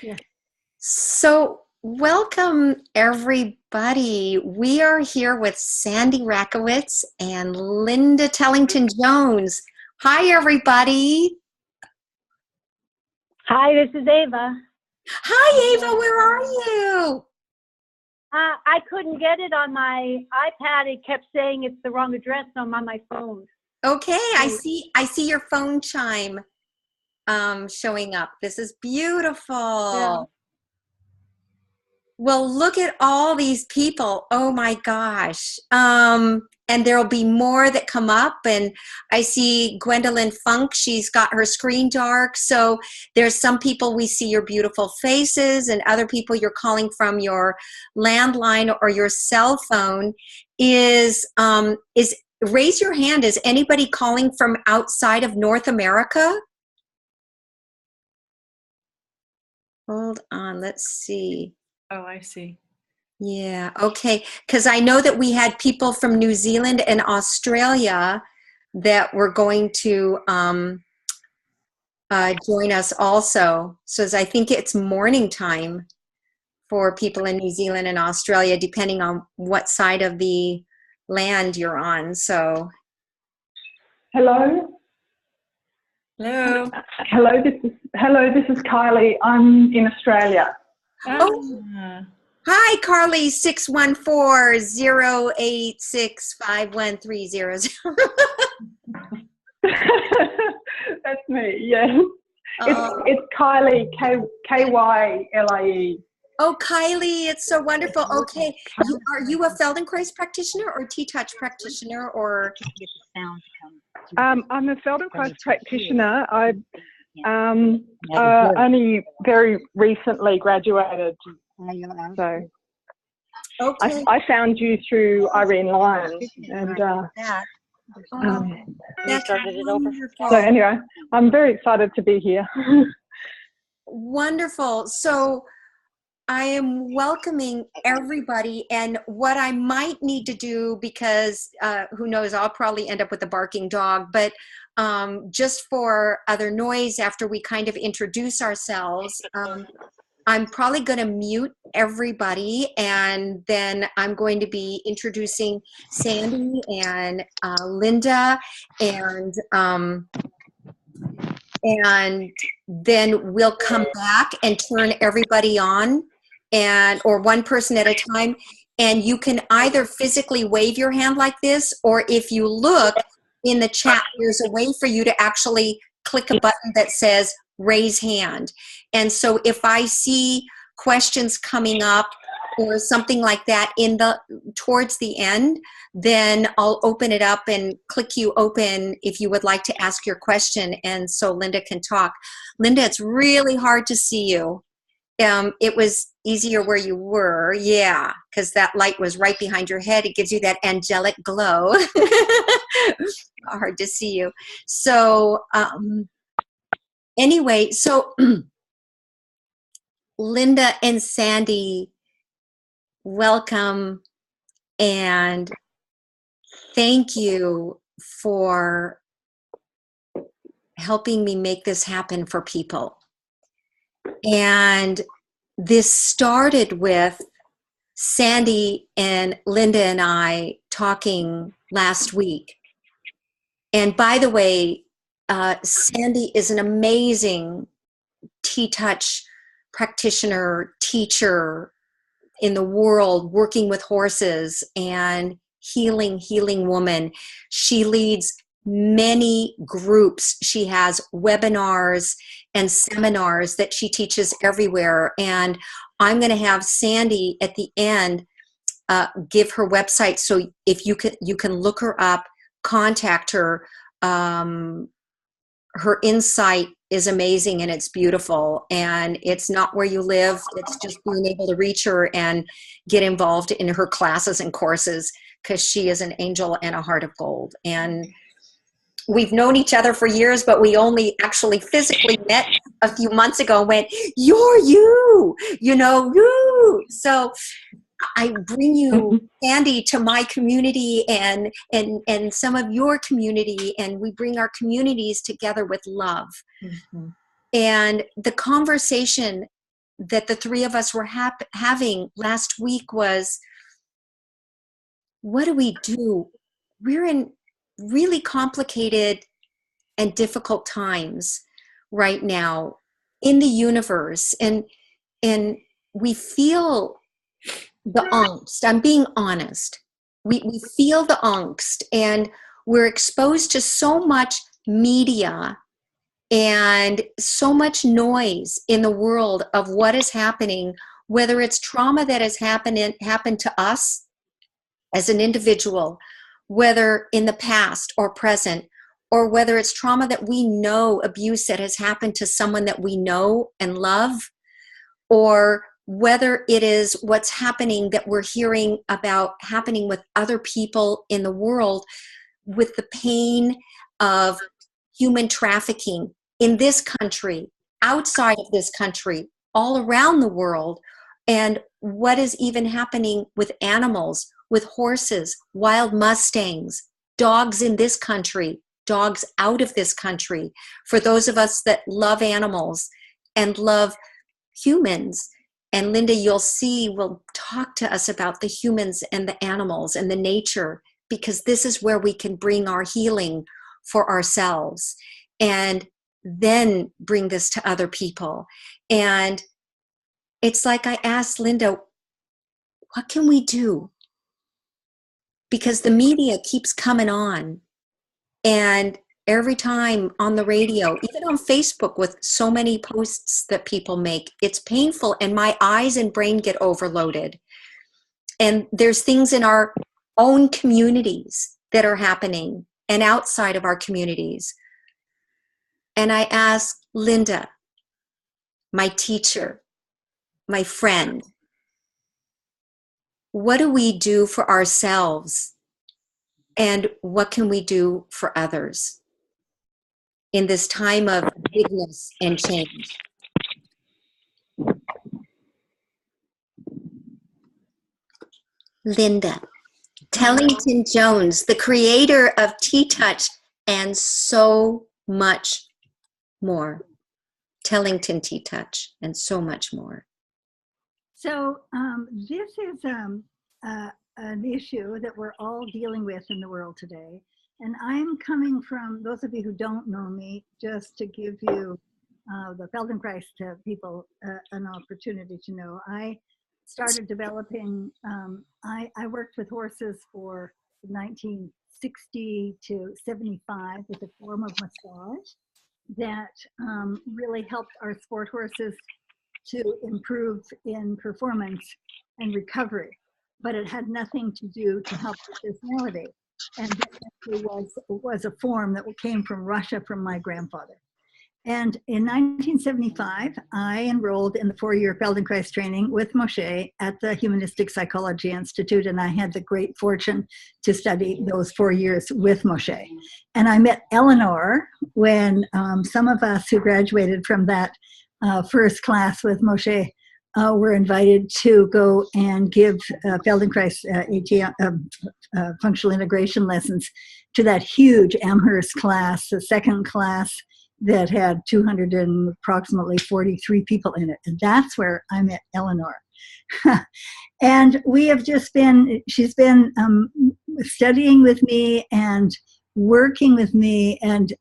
Yeah. So, welcome everybody. We are here with Sandy Rakowitz and Linda Tellington-Jones. Hi, everybody. Hi, this is Ava. Hi, Ava. Where are you? I couldn't get it on my iPad. It kept saying it's the wrong address, so I'm on my phone. Okay, I see your phone chime showing up. This is beautiful. Yeah. Well, look at all these people. Oh my gosh. And there'll be more that come up. And I see Gwendolyn Funk. She's got her screen dark. So there's some people we see your beautiful faces, and other people you're calling from your landline or your cell phone. Is raise your hand. Is anybody calling from outside of North America? Hold on. Let's see. Oh, I see. Yeah, okay. Because I know that we had people from New Zealand and Australia that were going to join us also. So I think it's morning time for people in New Zealand and Australia, depending on what side of the land you're on. So, Hello. Hello. Hello. This is Kylie. I'm in Australia. Ah. hi, Carly, 614-086-51300. That's me. Yeah. It's Kylie. Kylie. Oh, Kylie, it's so wonderful. Okay, are you a Feldenkrais practitioner or T-Touch practitioner, or? I'm a Feldenkrais practitioner. I only very recently graduated, so Okay. I found you through Irene Lyons, and That's wonderful. so anyway, I'm very excited to be here. Wonderful. So I am welcoming everybody, and what I might need to do, because who knows, I'll probably end up with a barking dog, but just for other noise after we kind of introduce ourselves, I'm probably going to mute everybody, and then I'm going to be introducing Sandy and Linda, and then we'll come back and turn everybody on, or one person at a time. And you can either physically wave your hand like this, or if you look in the chat, there's a way for you to actually click a button that says raise hand. And so if I see questions coming up or something like that towards the end, then I'll open it up and click you open if you would like to ask your question, and so Linda can talk. Linda, it's really hard to see you. It was easier where you were, yeah, because that light was right behind your head. It gives you that angelic glow. Hard to see you. So anyway, so Linda and Sandy, welcome, and thank you for helping me make this happen for people. And this started with Sandy and Linda and I talking last week. And by the way, Sandy is an amazing T-Touch practitioner, teacher in the world, working with horses and healing woman. She leads many groups. She has webinars and seminars that she teaches everywhere. And I'm going to have Sandy at the end give her website, so if you can look her up, contact her. Her insight is amazing, and it's beautiful, and it's not where you live. It's just being able to reach her and get involved in her classes and courses, because she is an angel and a heart of gold. And we've known each other for years, but we only actually physically met a few months ago and went, you're you know, you. So I bring you, Sandy, to my community and some of your community, and we bring our communities together with love. Mm-hmm. And the conversation that the three of us were having last week was, what do we do? We're in really complicated and difficult times right now in the universe, and we feel the angst. I'm being honest. We feel the angst, and we're exposed to so much media and so much noise in the world of what is happening, whether it's trauma that has happened to us as an individual, whether in the past or present, or whether it's trauma that we know, abuse that has happened to someone that we know and love, or whether it is what's happening that we're hearing about happening with other people in the world, with the pain of human trafficking in this country, outside of this country, all around the world, and what is even happening with animals, with horses, wild mustangs, dogs in this country, dogs out of this country. For those of us that love animals and love humans, and Linda, you'll see, will talk to us about the humans and the animals and the nature, because this is where we can bring our healing for ourselves and then bring this to other people. And it's like I asked Linda, what can we do? Because the media keeps coming on, and every time on the radio, even on Facebook with so many posts that people make, it's painful, and my eyes and brain get overloaded. And there's things in our own communities that are happening and outside of our communities. And I asked Linda, my teacher, my friend, what do we do for ourselves, and what can we do for others in this time of bigness and change? Linda, Tellington-Jones, the creator of T-Touch and so much more. Tellington-TTOUCH and so much more. So this is an issue that we're all dealing with in the world today. And I'm coming from, those of you who don't know me, just to give you the Feldenkrais people an opportunity to know. I started developing, I worked with horses for 1960 to 75 with a form of massage that really helped our sport horses to improve in performance and recovery, but it had nothing to do to help with personality. And this actually was a form that came from Russia from my grandfather. And in 1975, I enrolled in the 4-year Feldenkrais training with Moshe at the Humanistic Psychology Institute, and I had the great fortune to study those 4 years with Moshe. And I met Elinor when some of us who graduated from that first class with Moshe were invited to go and give Feldenkrais functional integration lessons to that huge Amherst class, the second class that had 200 and approximately 43 people in it. And that's where I met Elinor. And we have just been, she's been studying with me and working with me and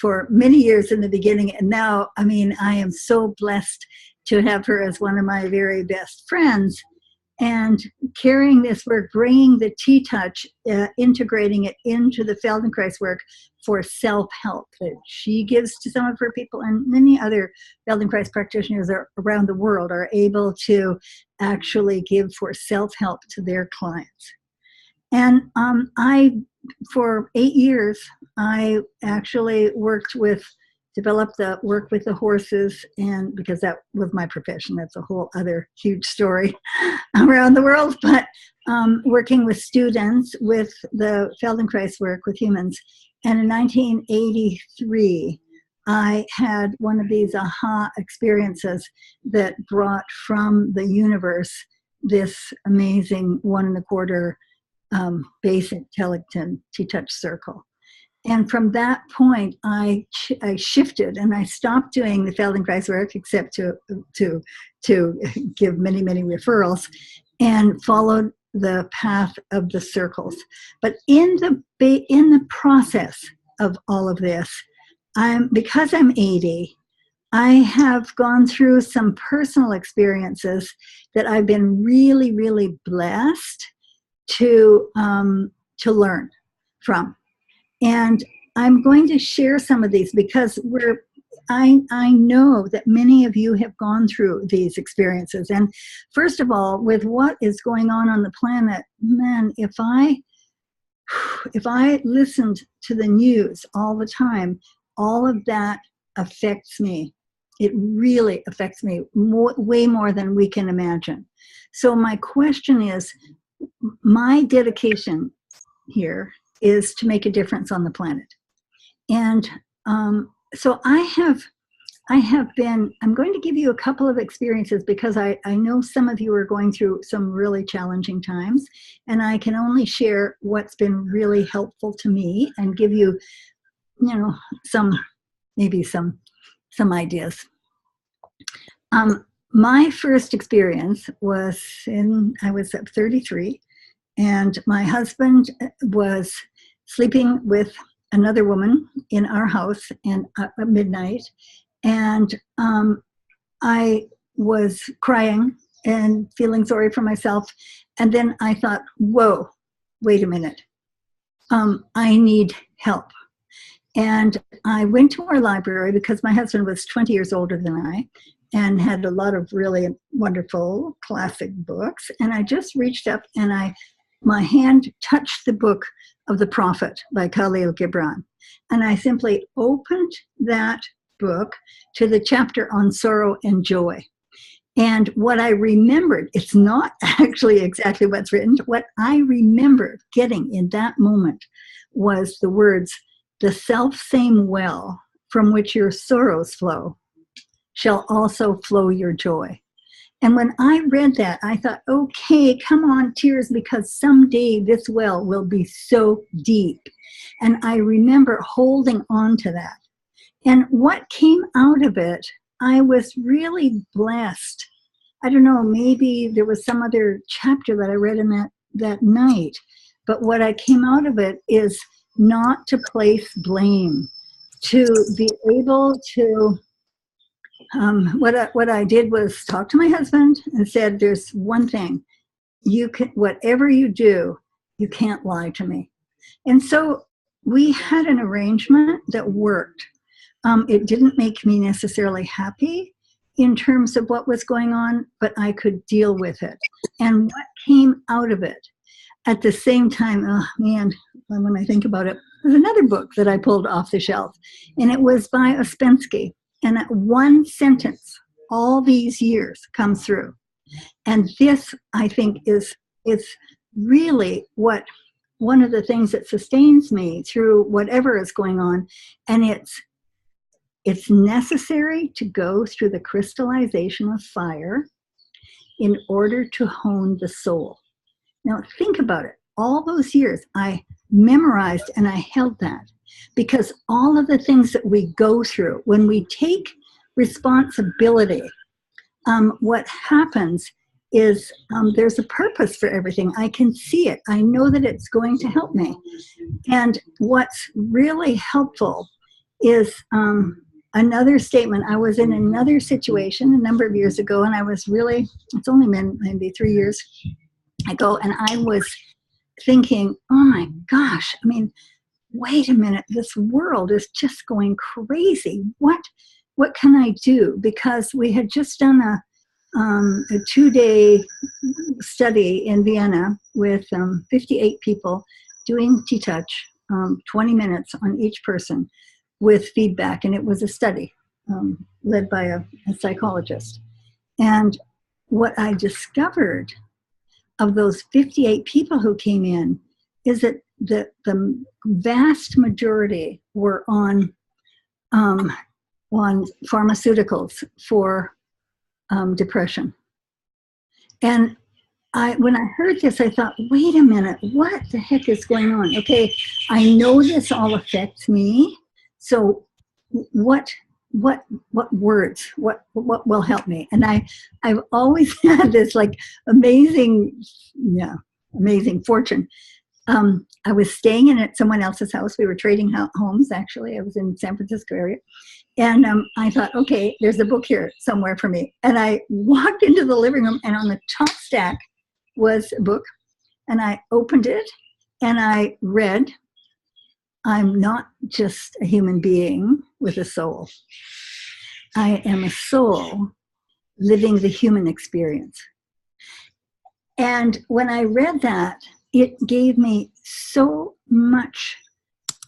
for many years in the beginning. And now, I mean, I am so blessed to have her as one of my very best friends, and carrying this work, bringing the T-Touch, integrating it into the Feldenkrais work for self-help that she gives to some of her people, and many other Feldenkrais practitioners around the world are able to actually give for self-help to their clients. And for 8 years, I actually developed the work with the horses, and because that was my profession, that's a whole other huge story around the world, but working with students with the Feldenkrais work with humans. And in 1983, I had one of these aha experiences that brought from the universe this amazing 1 1/4 basic Tellington-TTOUCH circle. And from that point, I shifted, and I stopped doing the Feldenkrais work, except to give many, many referrals, and followed the path of the circles. But in the process of all of this, because I'm 80, I have gone through some personal experiences that I've been really, really blessed to learn from. And I'm going to share some of these because I know that many of you have gone through these experiences. And first of all, with what is going on the planet, man, if I listened to the news all the time, all of that affects me. It really affects me way more than we can imagine. So my question is, my dedication here is to make a difference on the planet. And so I'm going to give you a couple of experiences because I know some of you are going through some really challenging times, and I can only share what's been really helpful to me and give you, maybe some ideas. My first experience was I was 33, and my husband was sleeping with another woman in our house at midnight, and I was crying and feeling sorry for myself. And then I thought, whoa, wait a minute. I need help. And I went to our library because my husband was 20 years older than I and had a lot of really wonderful classic books. And I just reached up and my hand touched the book of The Prophet by Khalil Gibran. And I simply opened that book to the chapter on sorrow and joy. And what I remembered, it's not actually exactly what's written, what I remembered getting in that moment was the words, "The self-same well from which your sorrows flow shall also flow your joy." And when I read that, I thought, okay, come on, tears, because someday this well will be so deep. And I remember holding on to that. And what came out of it, I was really blessed. I don't know, maybe there was some other chapter that I read in that night. But what I came out of it is not to place blame, to be able to what I did was talk to my husband and said, there's one thing, whatever you do, you can't lie to me. And so we had an arrangement that worked. It didn't make me necessarily happy in terms of what was going on, but I could deal with it. And what came out of it at the same time, oh man, when I think about it, there's another book that I pulled off the shelf, and it was by Ouspensky. And that one sentence, all these years, comes through. And this, I think, is really one of the things that sustains me through whatever is going on. And it's necessary to go through the crystallization of fire in order to hone the soul. Now, think about it. All those years, I memorized and I held that. Because all of the things that we go through, when we take responsibility, what happens is there's a purpose for everything. I can see it. I know that it's going to help me. And what's really helpful is another statement. I was in another situation a number of years ago, and I was it's only been maybe 3 years ago, and I was thinking, oh my gosh, I mean, wait a minute, this world is just going crazy. What can I do? Because we had just done a 2-day study in Vienna with 58 people doing TTOUCH, 20 minutes on each person with feedback. And it was a study led by a psychologist. And what I discovered of those 58 people who came in is that the vast majority were on pharmaceuticals for depression. And when I heard this, I thought, wait a minute, what the heck is going on? Okay, I know this all affects me. So what words, what will help me? And I've always had this like amazing fortune. I was staying in at someone else's house. We were trading homes, actually. I was in San Francisco area. And I thought, okay, there's a book here somewhere for me. And I walked into the living room, and on the top stack was a book. And I opened it, and I read, I'm not just a human being with a soul. I am a soul living the human experience. And when I read that, it gave me so much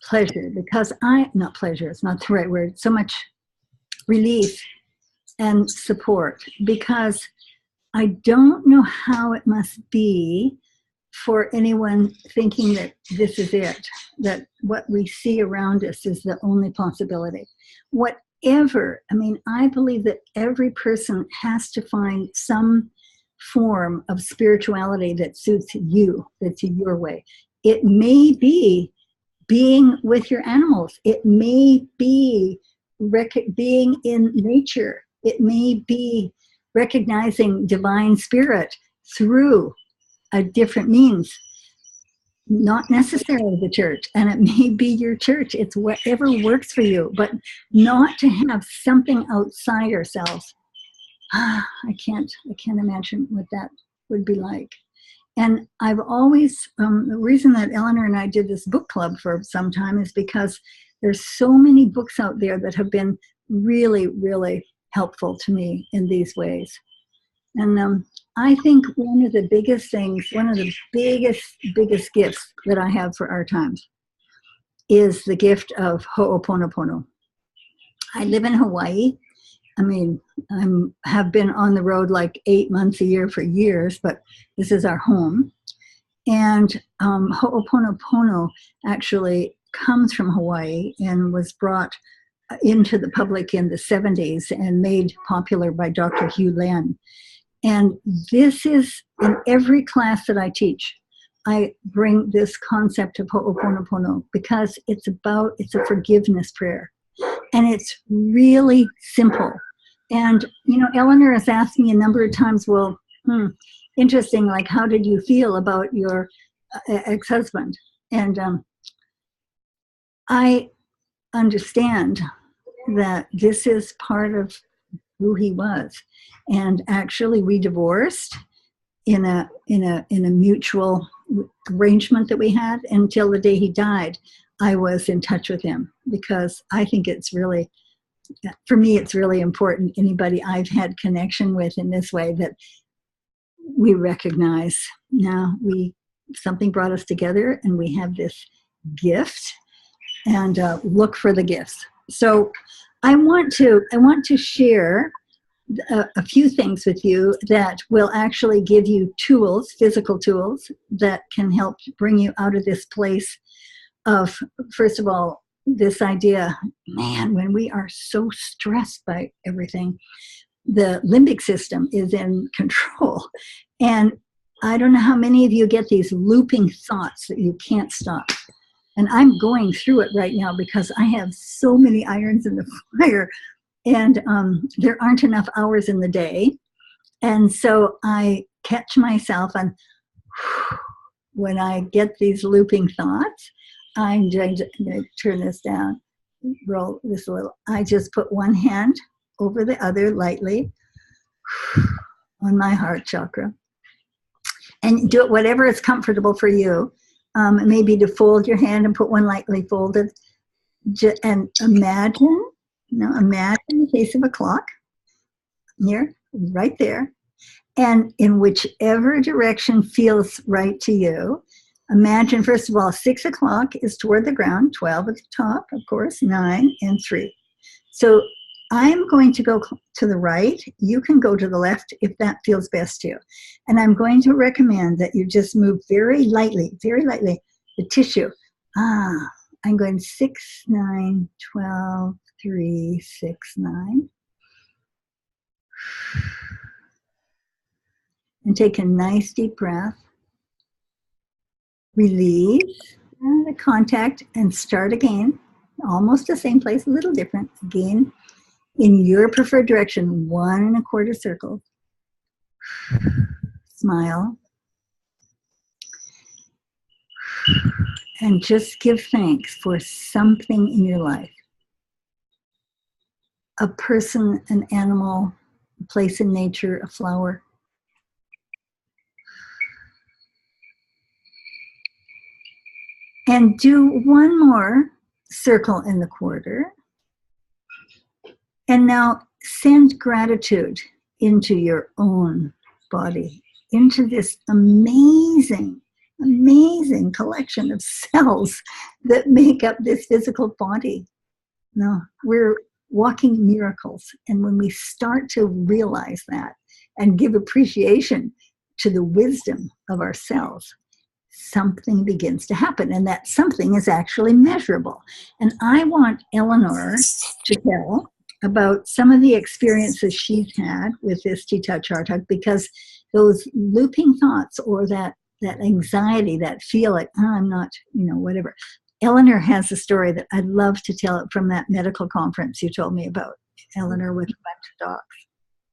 pleasure, because not pleasure, it's not the right word, so much relief and support, because I don't know how it must be for anyone thinking that this is it, that what we see around us is the only possibility. Whatever, I mean, I believe that every person has to find some form of spirituality that suits you, that's your way. It may be being with your animals. It may be being in nature. It may be recognizing divine spirit through a different means, not necessarily the church. And it may be your church. It's whatever works for you, but not to have something outside ourselves. I can't imagine what that would be like. And I've always, the reason that Elinor and I did this book club for some time is because there's so many books out there that have been really, really helpful to me in these ways. And I think one of the biggest things, one of the biggest gifts that I have for our times is the gift of Ho'oponopono. I live in Hawaii. I mean, I have been on the road like 8 months a year for years, but this is our home. And Ho'oponopono actually comes from Hawaii and was brought into the public in the 70s and made popular by Dr. Hugh Len. And this is in every class that I teach. I bring this concept of Ho'oponopono because it's a forgiveness prayer. And it's really simple. And, you know, Elinor has asked me a number of times, well, interesting, like, how did you feel about your ex-husband? And I understand that this is part of who he was. And actually, we divorced in a mutual arrangement that we had until the day he died. I was in touch with him because I think it's really, for me, it's really important. Anybody I've had connection with in this way, that we recognize now something brought us together and we have this gift, and look for the gifts. So I want to share a few things with you that will actually give you tools, physical tools, that can help bring you out of this place of, first of all, this idea, man, when we are so stressed by everything, the limbic system is in control. And I don't know how many of you get these looping thoughts that you can't stop. And I'm going through it right now because I have so many irons in the fire, and there aren't enough hours in the day. And so I catch myself, and when I get these looping thoughts, I'm going to turn this down, roll this a little. I just put one hand over the other lightly on my heart chakra. And do it whatever is comfortable for you. Maybe to fold your hand and put one lightly folded. And imagine the face of a clock here, right there. And in whichever direction feels right to you, imagine, first of all, 6 o'clock is toward the ground, 12 at the top, of course, 9 and 3. So I'm going to go to the right. You can go to the left if that feels best to you. And I'm going to recommend that you just move very lightly, the tissue. I'm going 6, 9, 12, 3, 6, 9. and take a nice deep breath. Release the contact and start again. Almost the same place, a little different. Again, in your preferred direction, 1 1/4 circle. Smile. And just give thanks for something in your life. A person, an animal, a place in nature, a flower. And do 1 more circle in the quarter. And now send gratitude into your own body, into this amazing, amazing collection of cells that make up this physical body. Now, we're walking miracles. And when we start to realize that and give appreciation to the wisdom of our cells, something begins to happen. And that something is actually measurable. And I want Elinor to tell about some of the experiences she's had with this T-Touch Heart Hug, because those looping thoughts or that anxiety, that feel like, oh, I'm not, whatever. Elinor has a story that I'd love to tell from that medical conference you told me about, Elinor, with a bunch of docs.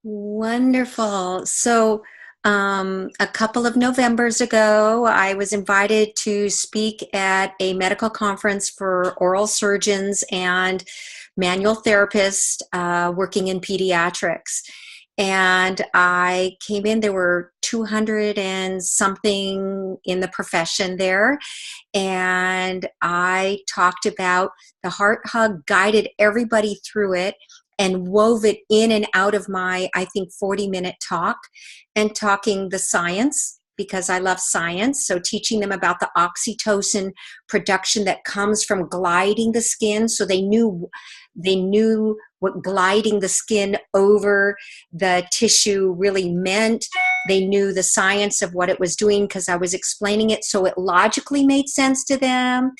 Wonderful. So a couple of Novembers ago, I was invited to speak at a medical conference for oral surgeons and manual therapists working in pediatrics. And I came in, there were 200 and something in the profession there. And I talked about the heart hug, guided everybody through it, and wove it in and out of my, I think, 40-minute talk, and talking the science, because I love science. So teaching them about the oxytocin production that comes from gliding the skin. So they knew what gliding the skin over the tissue really meant. They knew the science of what it was doing because I was explaining it, so it logically made sense to them.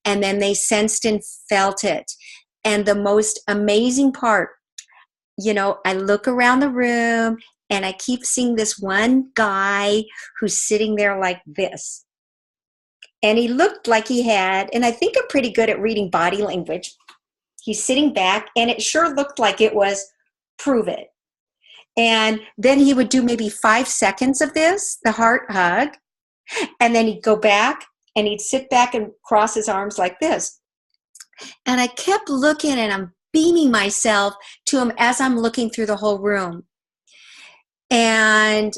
And then they sensed and felt it. And the most amazing part, I look around the room and I keep seeing this one guy who's sitting there like this. And he looked like he had, and I think I'm pretty good at reading body language. He's sitting back, and it sure looked like it was, prove it. And then he would do maybe 5 seconds of this, the heart hug, and then he'd go back, and he'd sit back and cross his arms like this. And I kept looking, and I'm beaming myself to him as I'm looking through the whole room. And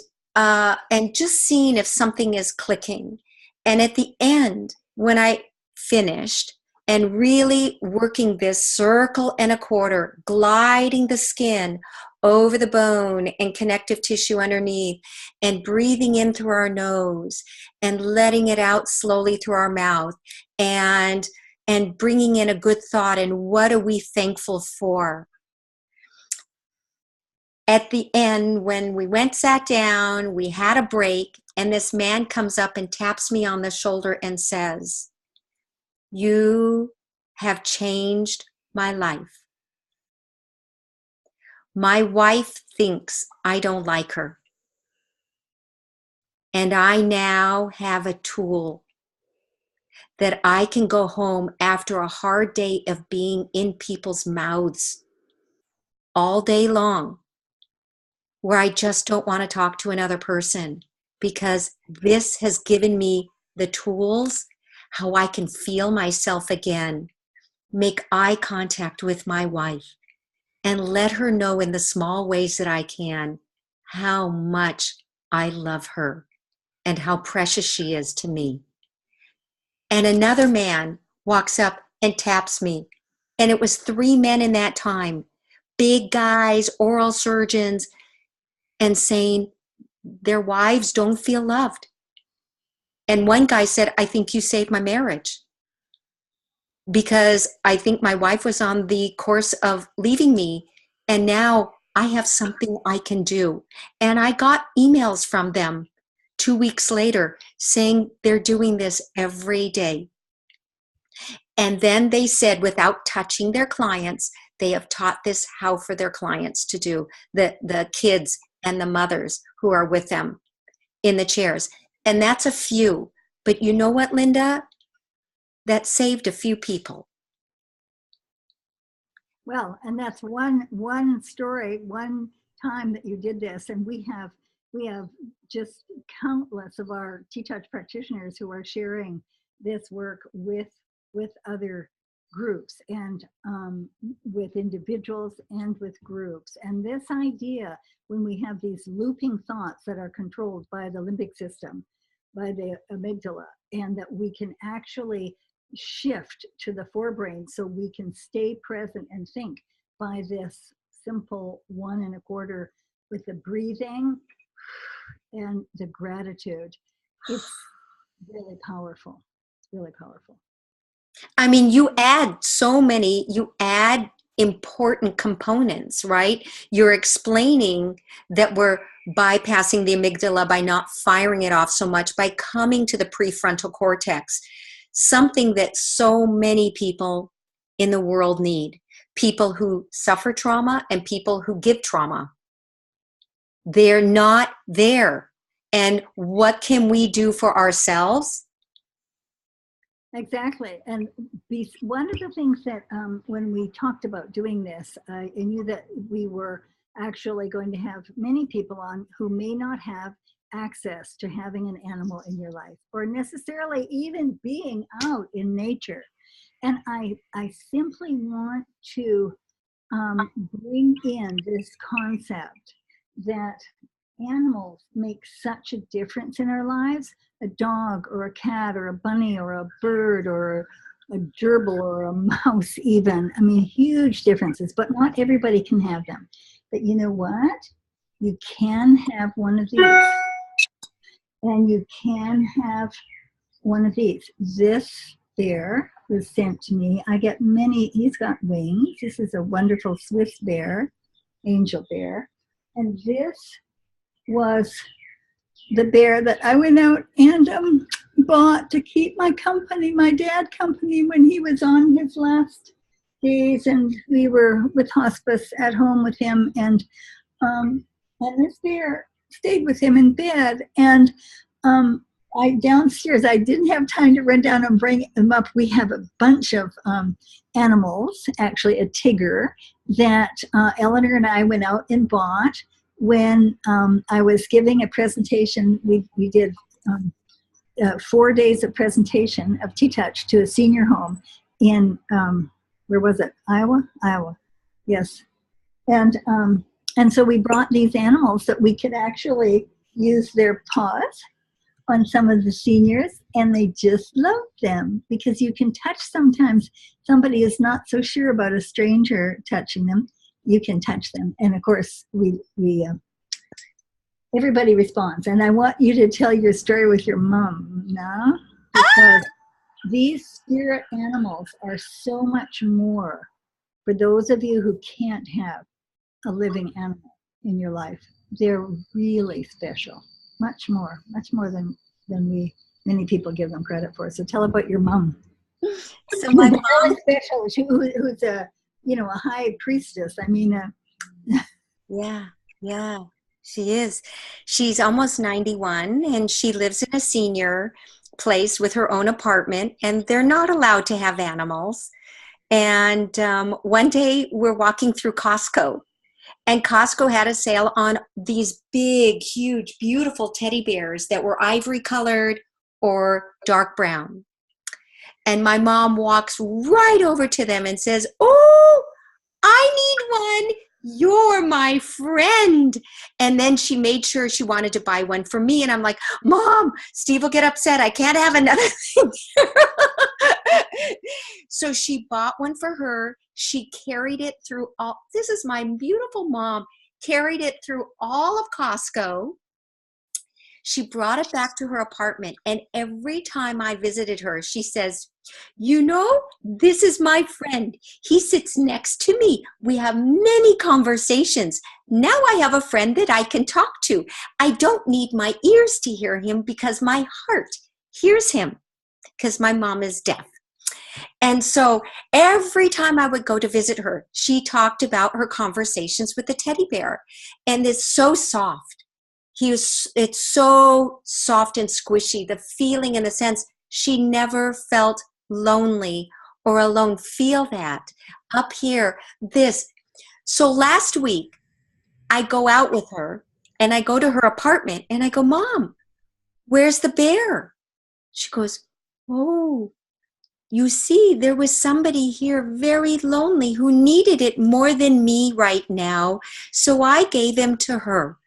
just seeing if something is clicking. And at the end, when I finished, and really working this 1 1/4, gliding the skin over the bone and connective tissue underneath, and breathing in through our nose and letting it out slowly through our mouth, and bringing in a good thought, and what are we thankful for? At the end, when we sat down, we had a break, and this man comes up and taps me on the shoulder and says, "You have changed my life. My wife thinks I don't like her. And I now have a tool that I can go home after a hard day of being in people's mouths all day long, where I just don't want to talk to another person, because this has given me the tools how I can feel myself again, make eye contact with my wife, and let her know in the small ways that I can how much I love her and how precious she is to me." And another man walks up and taps me. And it was 3 men in that time, big guys, oral surgeons, and saying their wives don't feel loved. And one guy said, "I think you saved my marriage, because I think my wife was on the course of leaving me, and now I have something I can do." And I got emails from them 2 weeks later saying they're doing this every day. And then they said, without touching their clients, they have taught this how for their clients to do, the kids and the mothers who are with them. in the chairs. And that's a few. But you know what, Linda? That saved a few people. Well, and that's one story, one time that you did this, and we have just countless of our TTOUCH practitioners who are sharing this work with other groups and with individuals and with groups. And this idea, when we have these looping thoughts that are controlled by the limbic system, by the amygdala, and that we can actually shift to the forebrain so we can stay present and think by this simple 1 1/4 with the breathing and the gratitude. It's really powerful. It's really powerful. I mean, you add important components, right? You're explaining that we're bypassing the amygdala by not firing it off so much, by coming to the prefrontal cortex, something that so many people in the world need. People who suffer trauma and people who give trauma. They're not there. And what can we do for ourselves? Exactly. And one of the things that when we talked about doing this, I knew that we were actually going to have many people on who may not have access to having an animal in your life or necessarily even being out in nature. And I simply want to bring in this concept that animals make such a difference in our lives. A dog or a cat or a bunny or a bird or a gerbil or a mouse even. I mean, huge differences, but not everybody can have them. But you know what? You can have one of these. And you can have one of these. This bear was sent to me. I get many, he's got wings. This is a wonderful Swiss bear, angel bear. And this was the bear that I went out and bought to keep my company, my dad company, when he was on his last days, and we were with hospice at home with him, and this bear stayed with him in bed, and downstairs, I didn't have time to run down and bring him up. We have a bunch of animals, actually a tiger, that Elinor and I went out and bought when I was giving a presentation. We did 4 days of presentation of TTOUCH to a senior home in, where was it? Iowa, yes. And so we brought these animals that we could actually use their paws on some of the seniors, and they just loved them because you can touch sometimes. Somebody is not so sure about a stranger touching them. You can touch them. And of course, everybody responds. And I want you to tell your story with your mom now, because these spirit animals are so much more for those of you who can't have a living animal in your life. They're really special, much more than many people give them credit for. So tell about your mom. So my mom, really special. Who's a high priestess. I mean, yeah, she is. She's almost 91, and she lives in a senior place with her own apartment, and they're not allowed to have animals. And one day we're walking through Costco, and Costco had a sale on these big, huge, beautiful teddy bears that were ivory colored or dark brown. And my mom walks right over to them and says, "Oh, I need one. You're my friend." And then she made sure she wanted to buy one for me. And I'm like, "Mom, Steve will get upset. I can't have another thing." So she bought one for her. She carried it through this is my beautiful mom, carried it through all of Costco. She brought it back to her apartment. And every time I visited her, she says, "This is my friend. He sits next to me. We have many conversations. Now I have a friend that I can talk to. I don't need my ears to hear him because my heart hears him," because my mom is deaf. And so every time I would go to visit her, she talked about her conversations with the teddy bear. And it's so soft. It's so soft and squishy, the feeling in the sense she never felt lonely or alone. Feel that up here, this. So last week, I go out with her and I go to her apartment and I go, Mom, where's the bear? She goes, oh, you see, there was somebody here very lonely who needed it more than me right now. So I gave him to her.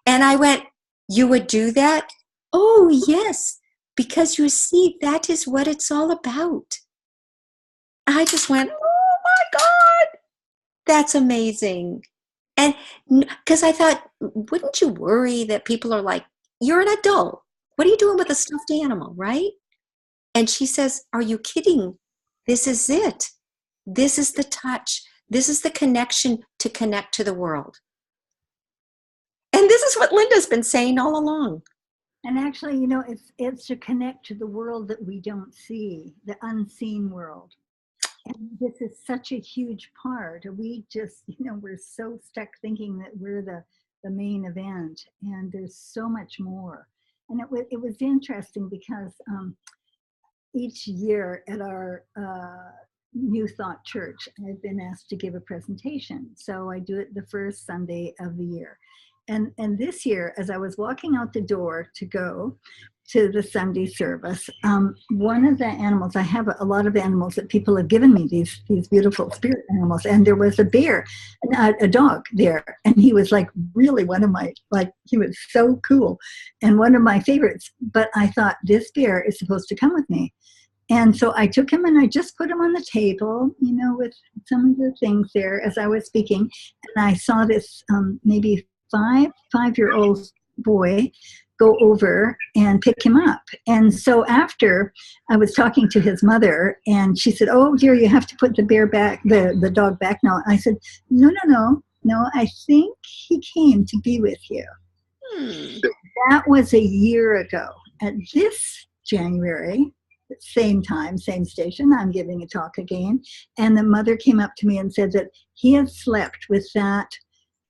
And I went, you would do that? Oh, yes, because you see, that is what it's all about. I just went, oh my God, that's amazing. And because I thought, wouldn't you worry that people are like, you're an adult. What are you doing with a stuffed animal, right? And she says, are you kidding? This is it. This is the touch. This is the connection to connect to the world. And this is what Linda's been saying all along. And actually, you know, it's to connect to the world that we don't see, the unseen world. And this is such a huge part. We just, you know, we're so stuck thinking that we're the main event, and there's so much more. And it was interesting because each year at our New Thought Church, I've been asked to give a presentation. So I do it the first Sunday of the year. And this year, as I was walking out the door to go to the Sunday service, one of the animals, I have a lot of animals that people have given me, these beautiful spirit animals, and there was a bear, a dog there, and he was like really one of my, like, he was so cool and one of my favorites. But I thought, this bear is supposed to come with me. And so I took him and I just put him on the table, you know, with some of the things there as I was speaking. And I saw this maybe five-year-old boy go over and pick him up. And so after, I was talking to his mother, and she said, oh dear, you have to put the bear back, the dog back now. I said, no, I think he came to be with you. That was a year ago. At this January, same time, same station, I'm giving a talk again. And the mother came up to me and said that he had slept with that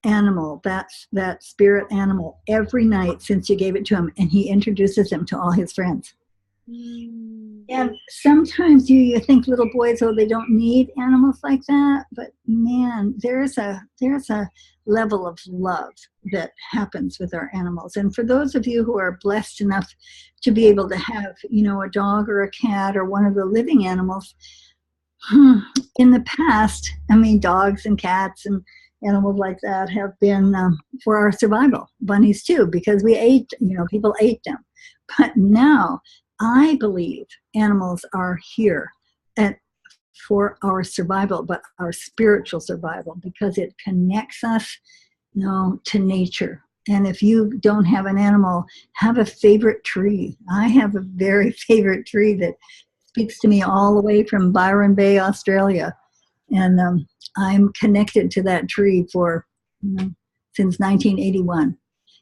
animal, that spirit animal, every night since you gave it to him, and he introduces him to all his friends. And sometimes you think little boys, oh, they don't need animals like that, but man, there's a level of love that happens with our animals. And for those of you who are blessed enough to be able to have, you know, a dog or a cat or one of the living animals, in the past, I mean, dogs and cats and animals like that have been for our survival. Bunnies too, because we ate, you know, people ate them. But now I believe animals are here for our survival, but our spiritual survival, because it connects us, you know, to nature. And if you don't have an animal, have a favorite tree. I have a very favorite tree that speaks to me all the way from Byron Bay, Australia. And I'm connected to that tree for since 1981.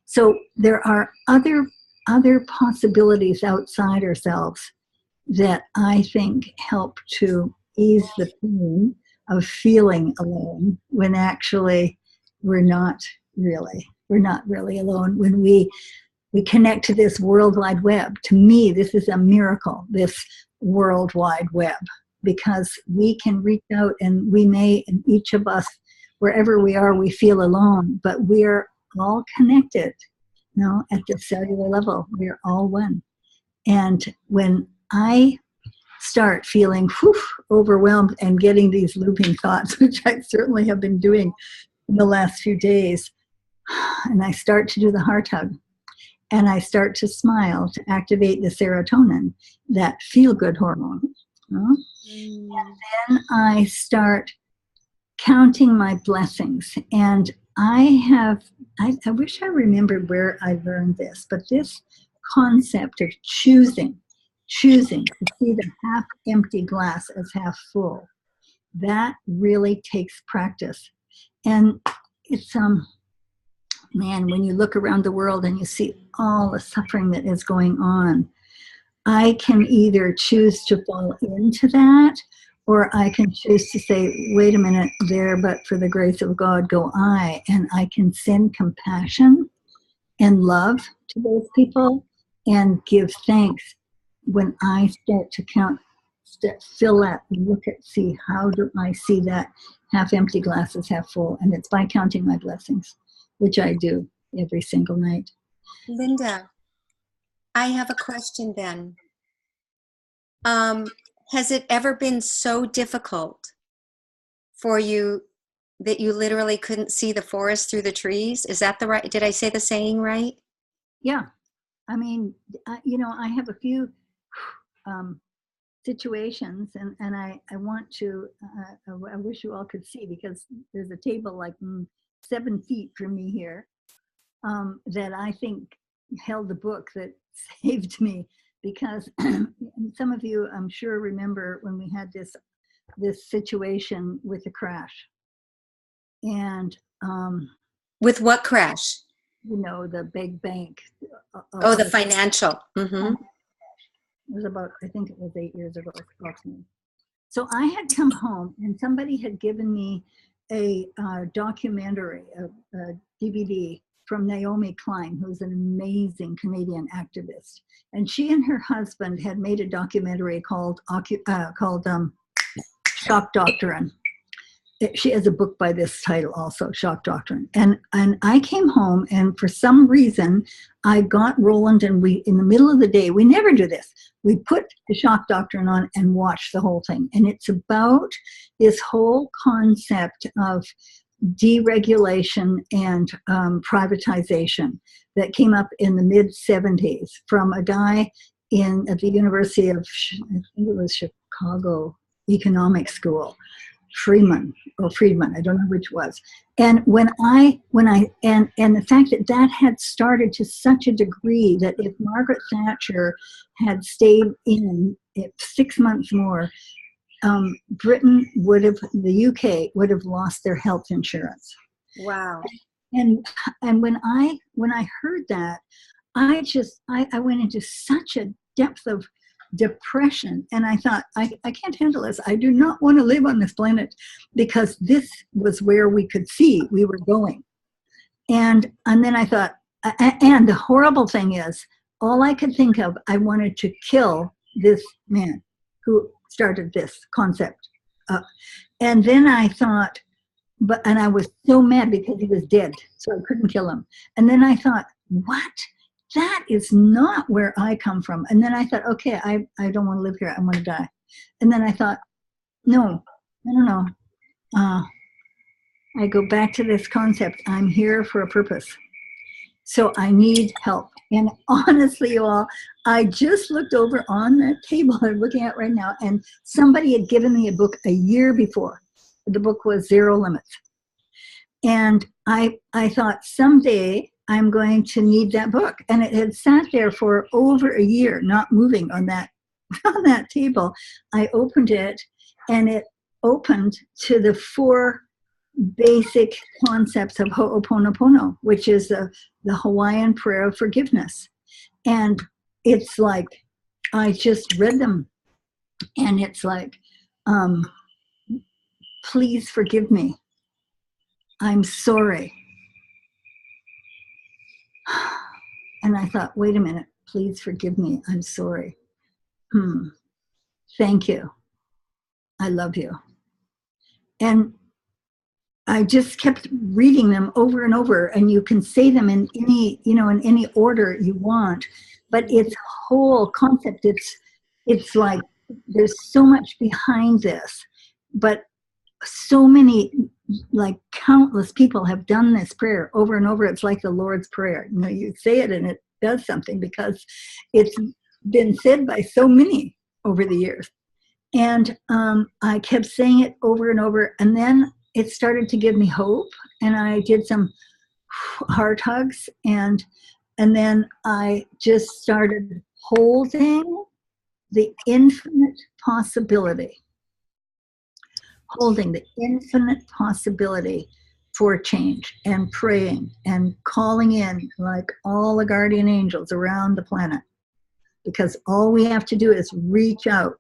So there are other possibilities outside ourselves that I think help to ease the pain of feeling alone, when actually we're not really alone. When we connect to this World Wide Web. To me, this is a miracle, this World Wide Web, because we can reach out, and we may, and each of us, wherever we are, we feel alone, but we're all connected, you know, at the cellular level. We're all one. And when I start feeling overwhelmed and getting these looping thoughts, which I certainly have been doing in the last few days, and I start to do the heart hug, and I start to smile to activate the serotonin, that feel-good hormone. And then I start counting my blessings. And I wish I remembered where I learned this, but this concept of choosing to see the half empty glass as half full, that really takes practice. And it's, man, when you look around the world and you see all the suffering that is going on, I can either choose to fall into that, or I can choose to say, wait a minute, there, but for the grace of God go I, and I can send compassion and love to those people and give thanks when I start to count, fill that, look at, see, how do I see that half empty glass is half full? And it's by counting my blessings, which I do every single night. Linda, I have a question then. Has it ever been so difficult for you that you literally couldn't see the forest through the trees? Is that the right, did I say the saying right? Yeah. I mean, I have a few situations, and I want to, I wish you all could see, because there's a table like 7 feet from me here that I think held the book that saved me, because some of you, I'm sure, remember when we had this situation with the crash. And With what crash? the big bank. Oh, the financial. Mm-hmm. It was about, I think it was 8 years ago, approximately. So I had come home and somebody had given me a documentary, a DVD from Naomi Klein, who's an amazing Canadian activist. And she and her husband had made a documentary called Shock Doctrine. She has a book by this title also, Shock Doctrine. And I came home, and for some reason, I got Roland, and we, in the middle of the day, we never do this, we put the Shock Doctrine on and watched the whole thing. And it's about this whole concept of deregulation and privatization that came up in the mid-70s from a guy at the University of, I think it was Chicago Economic School, Friedman, I don't know which was. And and the fact that had started to such a degree that if Margaret Thatcher had stayed in 6 months more, Britain the UK would have lost their health insurance. Wow. And when I heard that, I went into such a depth of depression, and I thought, I can't handle this. I do not want to live on this planet, because this was where we could see we were going. And then I thought, and the horrible thing is, all I could think of, I wanted to kill this man who started this concept. And then I thought, and I was so mad because he was dead, so I couldn't kill him. And then I thought, what? That is not where I come from. And then I thought, okay, I don't want to live here. I want to die. And then I thought, no, I don't know. I go back to this concept. I'm here for a purpose. So I need help. And honestly, you all, I just looked over on that table I'm looking at right now, and somebody had given me a book a year before. The book was Zero Limits. And I thought, someday I'm going to need that book. And it had sat there for over a year, not moving on that table. I opened it, and it opened to the 4 basic concepts of Ho'oponopono, which is the Hawaiian prayer of forgiveness. And it's like, I just read them, and it's like, please forgive me. I'm sorry. And I thought, wait a minute, please forgive me. I'm sorry. Thank you. I love you. And I just kept reading them over and over, and you can say them in any order you want, but it's whole concept. It's like, there's so much behind this, but so many, like countless people have done this prayer over and over. It's like the Lord's Prayer. You say it and it does something, because it's been said by so many over the years. And I kept saying it over and over, and then it started to give me hope, and I did some heart hugs, and then I just started holding the infinite possibility for change, and praying and calling in like all the guardian angels around the planet, because all we have to do is reach out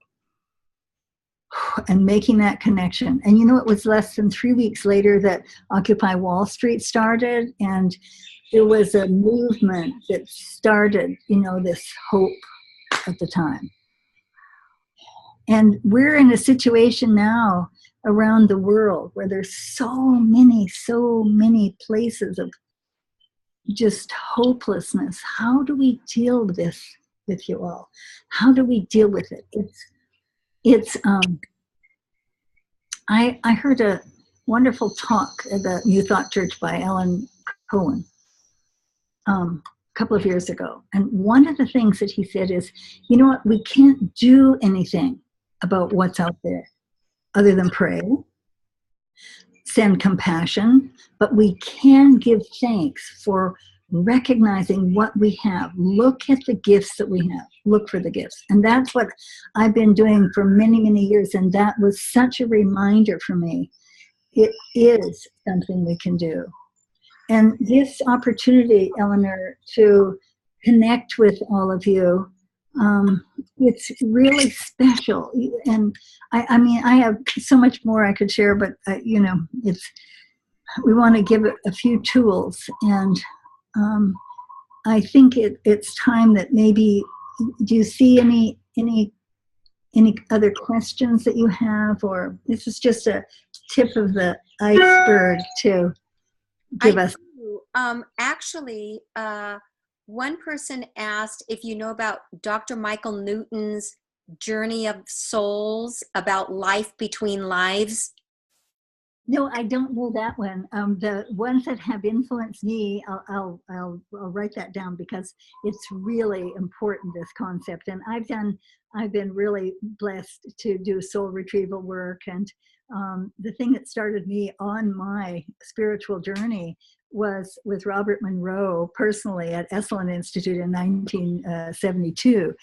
and making that connection. And it was less than 3 weeks later that Occupy Wall Street started, and there was a movement that started, this hope at the time. And we're in a situation now around the world where there's so many places of just hopelessness. How do we deal with this with you all? How do we deal with it? I heard a wonderful talk at the New Thought Church by Ellen Cohen a couple of years ago. And one of the things that he said is, you know what, we can't do anything about what's out there other than pray, send compassion, but we can give thanks for recognizing what we have. Look at the gifts that we have. Look for the gifts. And that's what I've been doing for many years. And that was such a reminder for me. It is something we can do. And this opportunity, Elinor, to connect with all of you, it's really special. And I mean, I have so much more I could share, but we want to give it a few tools. And I think it's time that maybe, do you see any other questions that you have, or this is just a tip of the iceberg to give us? Actually, one person asked if you know about Dr. Michael Newton's Journey of Souls, about life between lives. No, I don't know that one. The ones that have influenced me, I'll write that down, because it's really important, this concept. And I've been really blessed to do soul retrieval work. And the thing that started me on my spiritual journey was with Robert Monroe personally at Esalen Institute in 1972.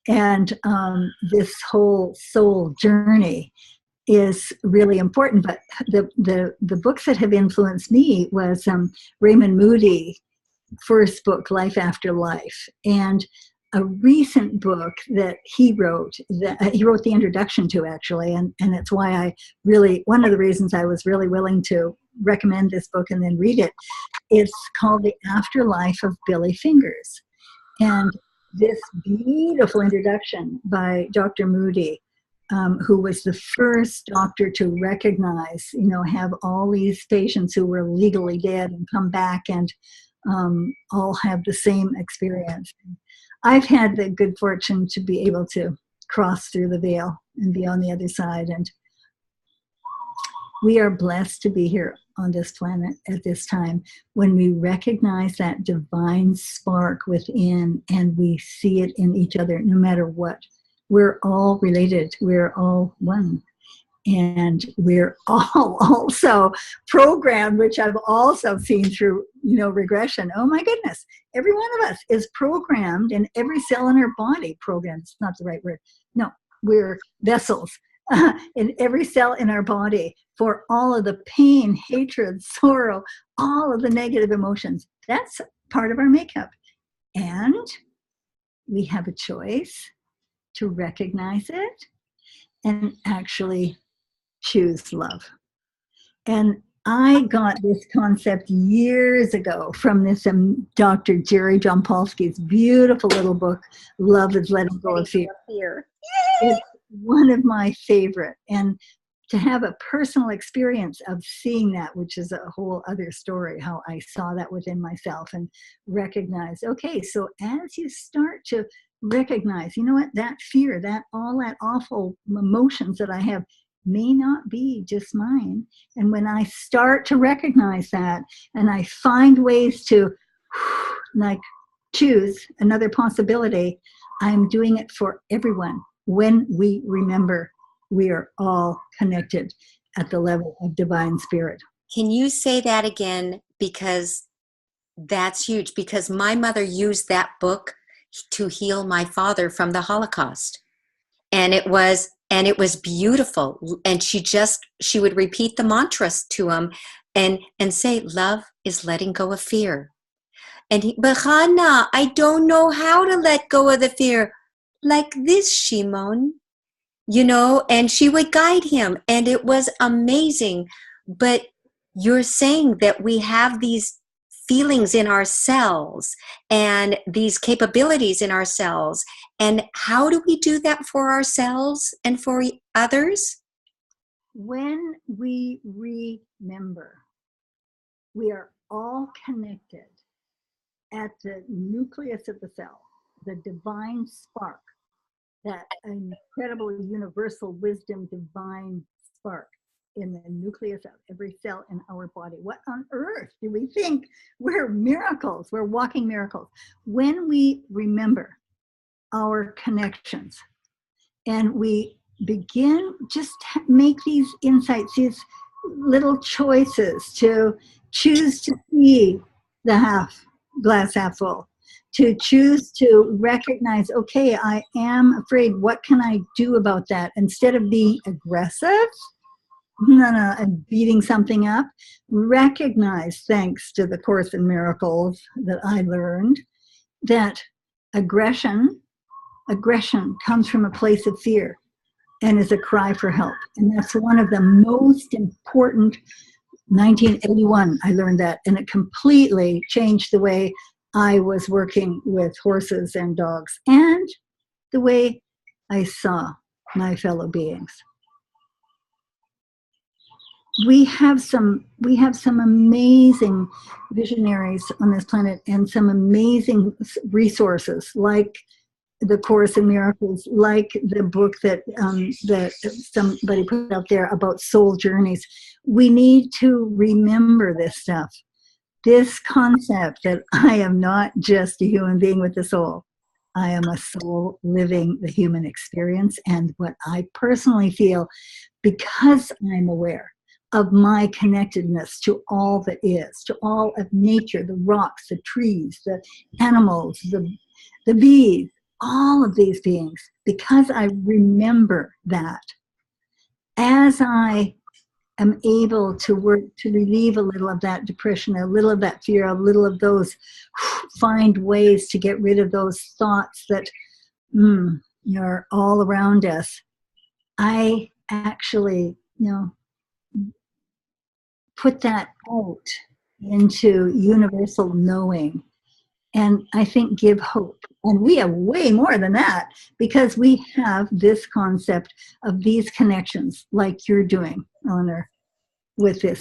And this whole soul journey is really important. But the books that have influenced me was Raymond Moody's first book, Life After Life, and a recent book that he wrote, that he wrote the introduction to, actually, and it's why one of the reasons I was really willing to recommend this book and then read it. It's called The Afterlife of Billy Fingers. And this beautiful introduction by Dr. Moody, who was the first doctor to recognize, have all these patients who were legally dead and come back and all have the same experience. I've had the good fortune to be able to cross through the veil and be on the other side. And we are blessed to be here on this planet at this time, when we recognize that divine spark within and we see it in each other, no matter what. We're all related. We're all one. And we're all also programmed, which I've also seen through, regression. Oh my goodness. Every one of us is programmed, and every cell in our body programmed. It's not the right word. No, we're vessels in every cell in our body for all of the pain, hatred, sorrow, all of the negative emotions. That's part of our makeup. And we have a choice to recognize it and actually choose love. And I got this concept years ago from this Dr. Jerry Jampolsky's beautiful little book, Love is Letting Go of Fear. It's one of my favorite. And to have a personal experience of seeing that, which is a whole other story, how I saw that within myself and recognized, okay, so as you start to recognize, you know what, that fear, all that awful emotions that I have may not be just mine. And when I start to recognize that, and I find ways to choose another possibility, I'm doing it for everyone. When we remember we are all connected at the level of divine spirit. Can you say that again? Because that's huge. Because my mother used that book to heal my father from the Holocaust. And it was beautiful. And she would repeat the mantras to him and say, love is letting go of fear. And but Hannah, I don't know how to let go of the fear. Like this, Shimon, and she would guide him. And it was amazing. But you're saying that we have these feelings in our cells and these capabilities in our cells. And how do we do that for ourselves and for others? When we remember, we are all connected at the nucleus of the cell, the divine spark, that incredible universal wisdom divine spark in the nucleus of every cell in our body. What on earth do we think? We're miracles. We're walking miracles. When we remember our connections and we begin just make these insights, these little choices to choose to see the glass half full, to choose to recognize, okay, I am afraid. What can I do about that? Instead of being aggressive, and beating something up, recognize, thanks to the Course in Miracles that I learned, that aggression comes from a place of fear and is a cry for help. And that's one of the most important. 1981, I learned that, and it completely changed the way I was working with horses and dogs and the way I saw my fellow beings. We have some amazing visionaries on this planet and some amazing resources like the Course in Miracles, like the book that somebody put out there about soul journeys. We need to remember this stuff, this concept that I am not just a human being with a soul. I am a soul living the human experience. And what I personally feel, because I'm aware of my connectedness to all that is, to all of nature, the rocks, the trees, the animals, the bees, all of these beings, because I remember that, as I am able to work to relieve a little of that depression, a little of that fear, a little of those, find ways to get rid of those thoughts that are all around us, I actually, put that out into universal knowing, and I think give hope. And we have way more than that, because we have this concept of these connections like you're doing, Elinor, with this.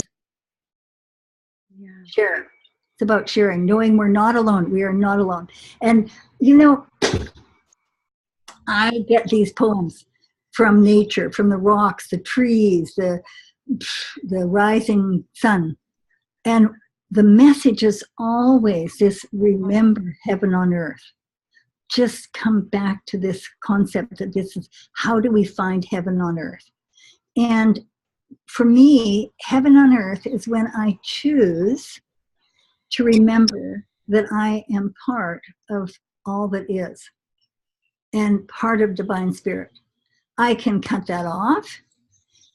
Yeah. Share. It's about sharing, knowing we're not alone. We are not alone. And, I get these poems from nature, from the rocks, the trees, the rising sun. And the message is always this: remember heaven on earth. Just come back to this concept that this is, how do we find heaven on earth? And for me, heaven on earth is when I choose to remember that I am part of all that is and part of divine spirit. I can cut that off.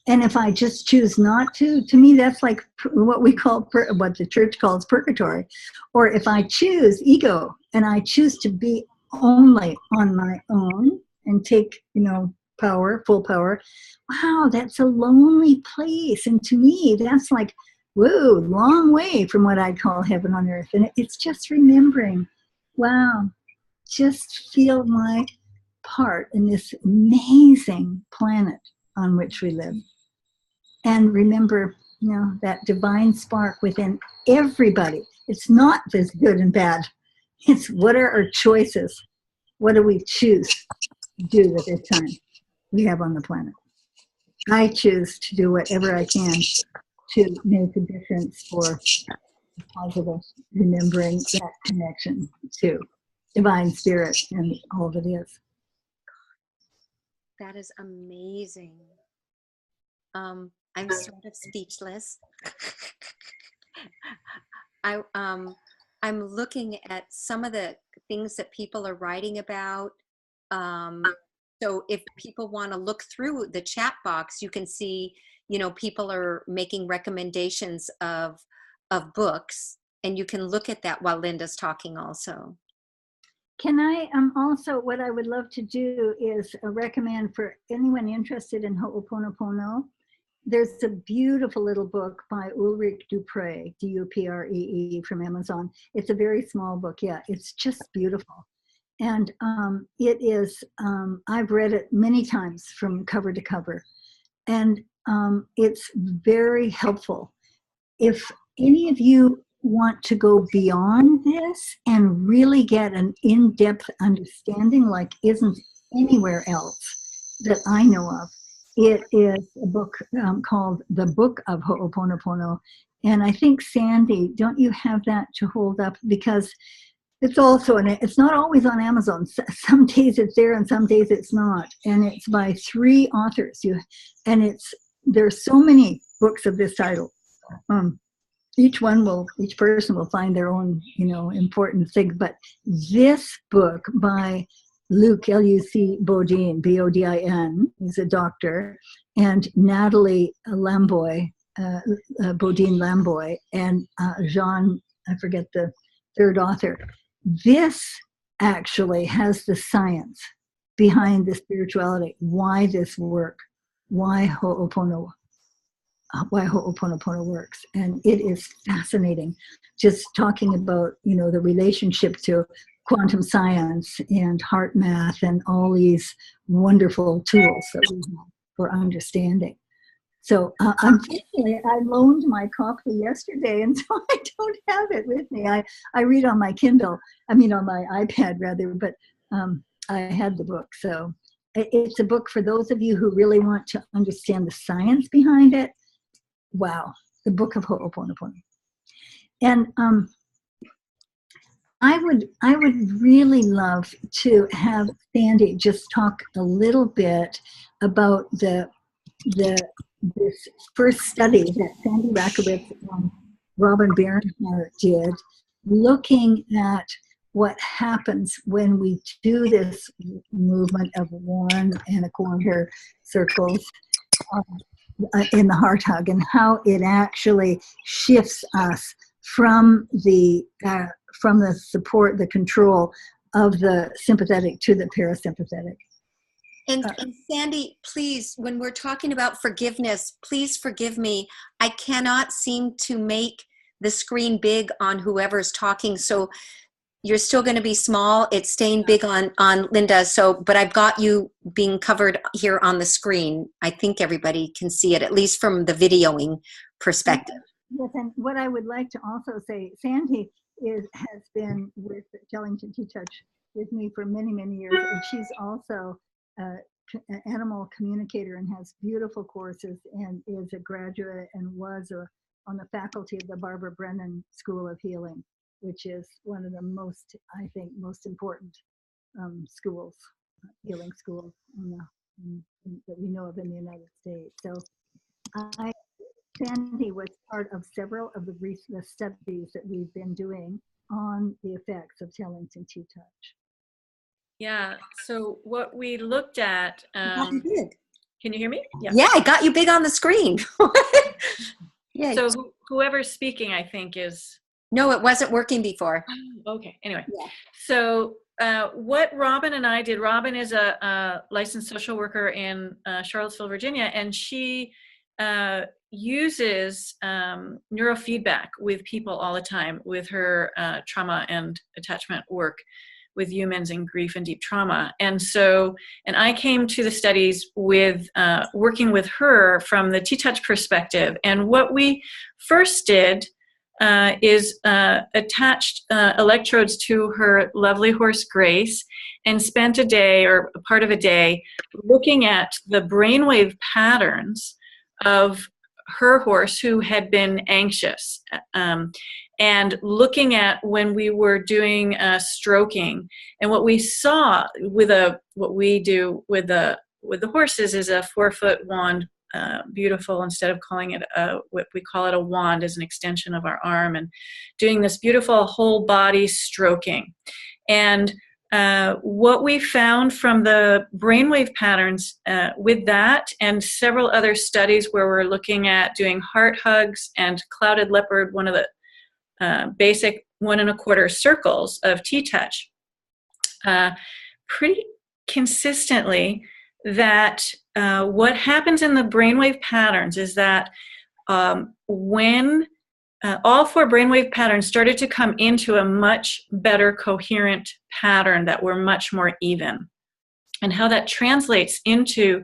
And if I just choose not to me, that's like what we call, what the church calls purgatory. Or if I choose ego and I choose to be only on my own and take, power, full power, wow, that's a lonely place. And to me, that's like, whoa, long way from what I call heaven on earth. And it's just remembering, wow, just feel my part in this amazing planet on which we live. And remember, that divine spark within everybody. It's not this good and bad. It's what are our choices? What do we choose to do with this time we have on the planet? I choose to do whatever I can to make a difference for positive, remembering that connection to divine spirit and all that is. That is amazing. I'm sort of speechless. I'm looking at some of the things that people are writing about. So if people want to look through the chat box, you can see, people are making recommendations of books, and you can look at that while Linda's talking also. Can I also, what I would love to do is recommend for anyone interested in Ho'oponopono, there's a beautiful little book by Ulrich Dupree, Dupree, from Amazon. It's a very small book. Yeah, it's just beautiful. And it is, I've read it many times from cover to cover. And it's very helpful. If any of you want to go beyond this and really get an in-depth understanding like isn't anywhere else that I know of, it is a book called The Book of Ho'oponopono. And I think, Sandy, don't you have that to hold up? Because it's also, it's not always on Amazon. Some days it's there and some days it's not. And it's by 3 authors. There's so many books of this title. Each person will find their own, important thing. But this book by Luc, L-U-C, Bodin, B-O-D-I-N, he's a doctor, and Natalie Lamboy, Bodin Lamboy, and Jean, I forget the third author. This actually has the science behind the spirituality, why this work, why Ho'oponopono works. And it is fascinating, just talking about, the relationship to quantum science and heart math and all these wonderful tools that we have for understanding. So unfortunately, I loaned my copy yesterday, and so I don't have it with me. I read on my Kindle, on my iPad rather, but I had the book. So it's a book for those of you who really want to understand the science behind it. Wow, the Book of Ho'oponopono. And I would really love to have Sandy just talk a little bit about this first study that Sandy Rakowitz and Robin Bernhardt did, looking at what happens when we do this movement of 1 1/4 circles in the heart hug, and how it actually shifts us from the support, the control of the sympathetic to the parasympathetic. And Sandy, please, when we're talking about forgiveness, please forgive me. I cannot seem to make the screen big on whoever's talking. So you're still going to be small. It's staying big on Linda. But I've got you being covered here on the screen. I think everybody can see it, at least from the videoing perspective. Yes, and what I would like to also say, Sandy has been with Tellington-TTOUCH with me for many, many years, and she's also an animal communicator and has beautiful courses, and is a graduate and was on the faculty of the Barbara Brennan School of Healing, which is one of the most important schools, healing schools that we know of in the United States. So Sandy was part of several of the studies that we've been doing on the effects of Tellington-TTOUCH. Yeah, so what we looked at, You big. Can you hear me? Yeah, I got you big on the screen. Yeah. So whoever's speaking, I think, is... No, it wasn't working before. Okay, anyway. Yeah. So what Robin and I did, Robin is a licensed social worker in Charlottesville, Virginia, and she uses neurofeedback with people all the time with her trauma and attachment work with humans in grief and deep trauma. And I came to the studies with working with her from the TTOUCH perspective. And what we first did is attached electrodes to her lovely horse Grace, and spent a day or a part of a day looking at the brainwave patterns of her horse who had been anxious, and looking at when we were doing stroking. And what we saw with what we do with the horses is a 4-foot wand. Beautiful, instead of calling it what we call it a wand, as an extension of our arm, and doing this beautiful whole body stroking. And what we found from the brainwave patterns with that, and several other studies where we're looking at doing heart hugs and clouded leopard, one of the basic 1 1/4 circles of TTOUCH, pretty consistently that what happens in the brainwave patterns is that when all 4 brainwave patterns started to come into a much better coherent pattern that were much more even. And how that translates into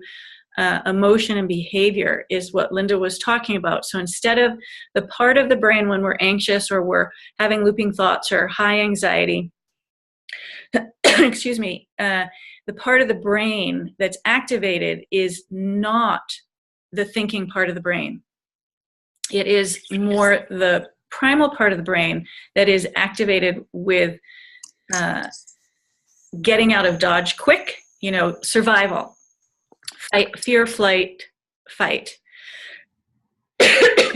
emotion and behavior is what Linda was talking about. So instead of the part of the brain when we're anxious or we're having looping thoughts or high anxiety, excuse me, the part of the brain that's activated is not the thinking part of the brain. It is more the primal part of the brain that is activated with getting out of dodge quick, survival, fight, fear, flight, fight,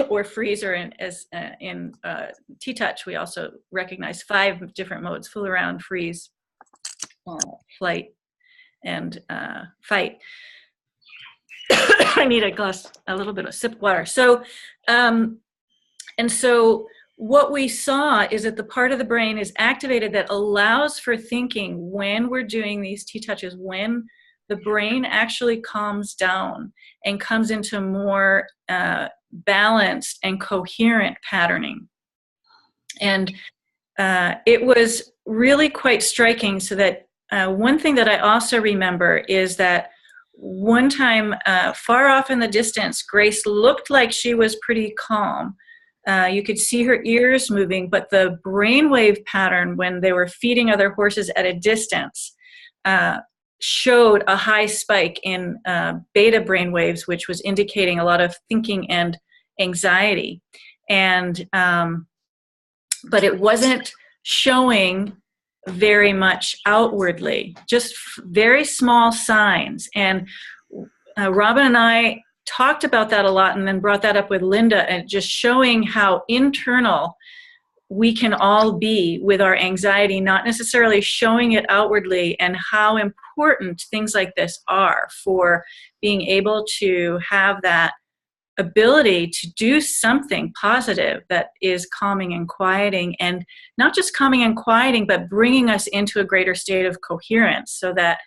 or freeze, or in T-Touch, we also recognize 5 different modes: fool around, freeze, flight, and fight. I need a little bit of sip of water. So, and so what we saw is that the part of the brain is activated that allows for thinking when we're doing these T-touches, when the brain actually calms down and comes into more balanced and coherent patterning. And it was really quite striking. So that one thing that I also remember is that one time, far off in the distance, Grace looked like she was pretty calm. You could see her ears moving, but the brainwave pattern when they were feeding other horses at a distance showed a high spike in beta brainwaves, which was indicating a lot of thinking and anxiety. And but it wasn't showing very much outwardly, just very small signs. And Robin and I talked about that a lot, and then brought that up with Linda, and just showing how internal we can all be with our anxiety, not necessarily showing it outwardly, and how important things like this are for being able to have that ability to do something positive that is calming and quieting, and not just calming and quieting, but bringing us into a greater state of coherence, so that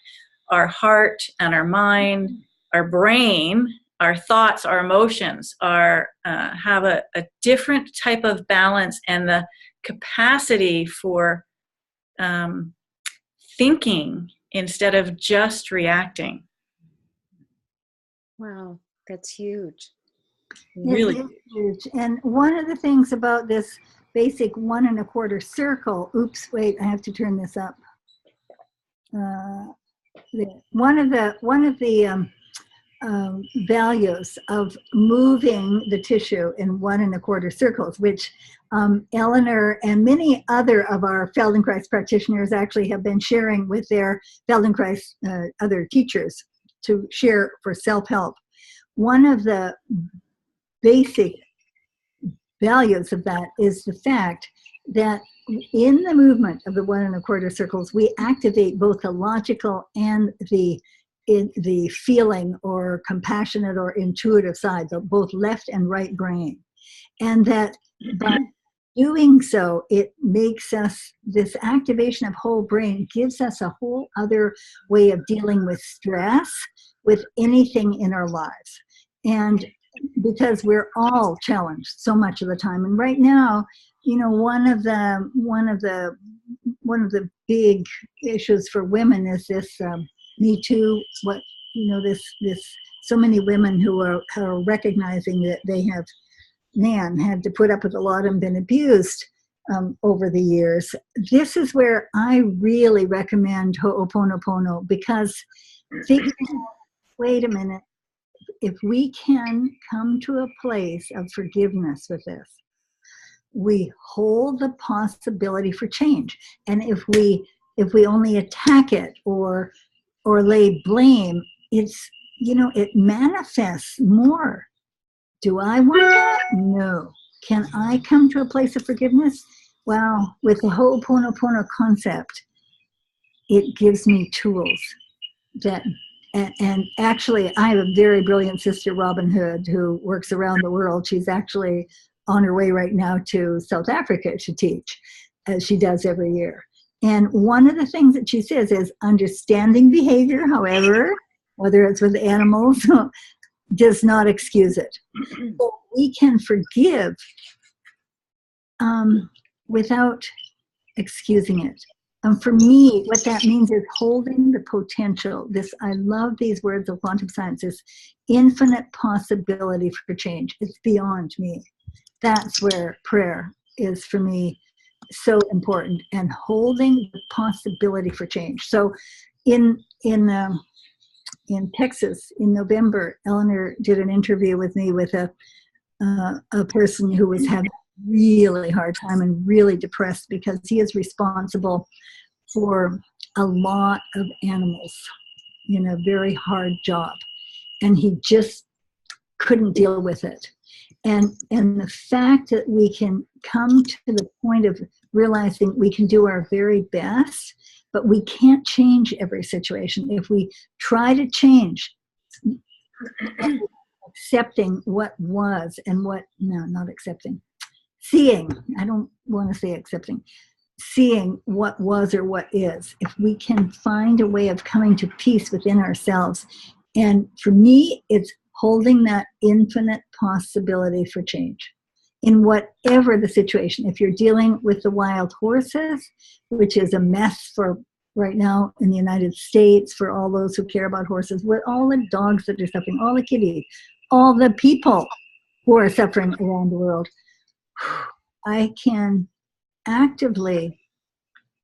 our heart and our mind, our brain, our thoughts, our emotions are have a different type of balance, and the capacity for thinking instead of just reacting. Wow, that's huge. Really It is huge. And one of the things about this basic 1 1/4 circle, oops, wait, I have to turn this up. One of the values of moving the tissue in 1 1/4 circles, which Elinor and many other of our Feldenkrais practitioners actually have been sharing with their Feldenkrais other teachers to share for self-help. One of the basic values of that is the fact that in the movement of the 1 1/4 circles, we activate both the logical and the feeling or compassionate or intuitive side, so both left and right brain. And that by doing so, it makes us, this activation of whole brain gives us a whole other way of dealing with stress, with anything in our lives. And because we're all challenged so much of the time. And right now, one of the big issues for women is this Me Too. So many women who are recognizing that they have, had to put up with a lot and been abused over the years. This is where I really recommend Ho'oponopono, because wait a minute. If we can come to a place of forgiveness with this, we hold the possibility for change. And if we only attack it or lay blame, it manifests more. Do I want that? No. Can I come to a place of forgiveness? Well, with the Ho'oponopono concept, it gives me tools that. And actually, I have a very brilliant sister, Robin Hood, who works around the world. She's actually on her way right now to South Africa to teach, as she does every year. And one of the things that she says is understanding behavior, however, whether it's with animals, does not excuse it. So we can forgive without excusing it. For me, what that means is holding the potential. I love these words of quantum science, this infinite possibility for change. It's beyond me. That's where prayer is for me so important, and holding the possibility for change. So in Texas in November, Elinor did an interview with me with a person who was having a really hard time and really depressed because he is responsible for a lot of animals in a very hard job, and he just couldn't deal with it. And the fact that we can come to the point of realizing we can do our very best, but we can't change every situation. If we try to change, accepting what was and what, no, not accepting, seeing, I don't want to say accepting, seeing what was or what is, if we can find a way of coming to peace within ourselves. And for me, it's holding that infinite possibility for change in whatever the situation. If you're dealing with the wild horses, which is a mess for right now in the United States, for all those who care about horses, with all the dogs that are suffering, all the kitties, all the people who are suffering around the world, I can actively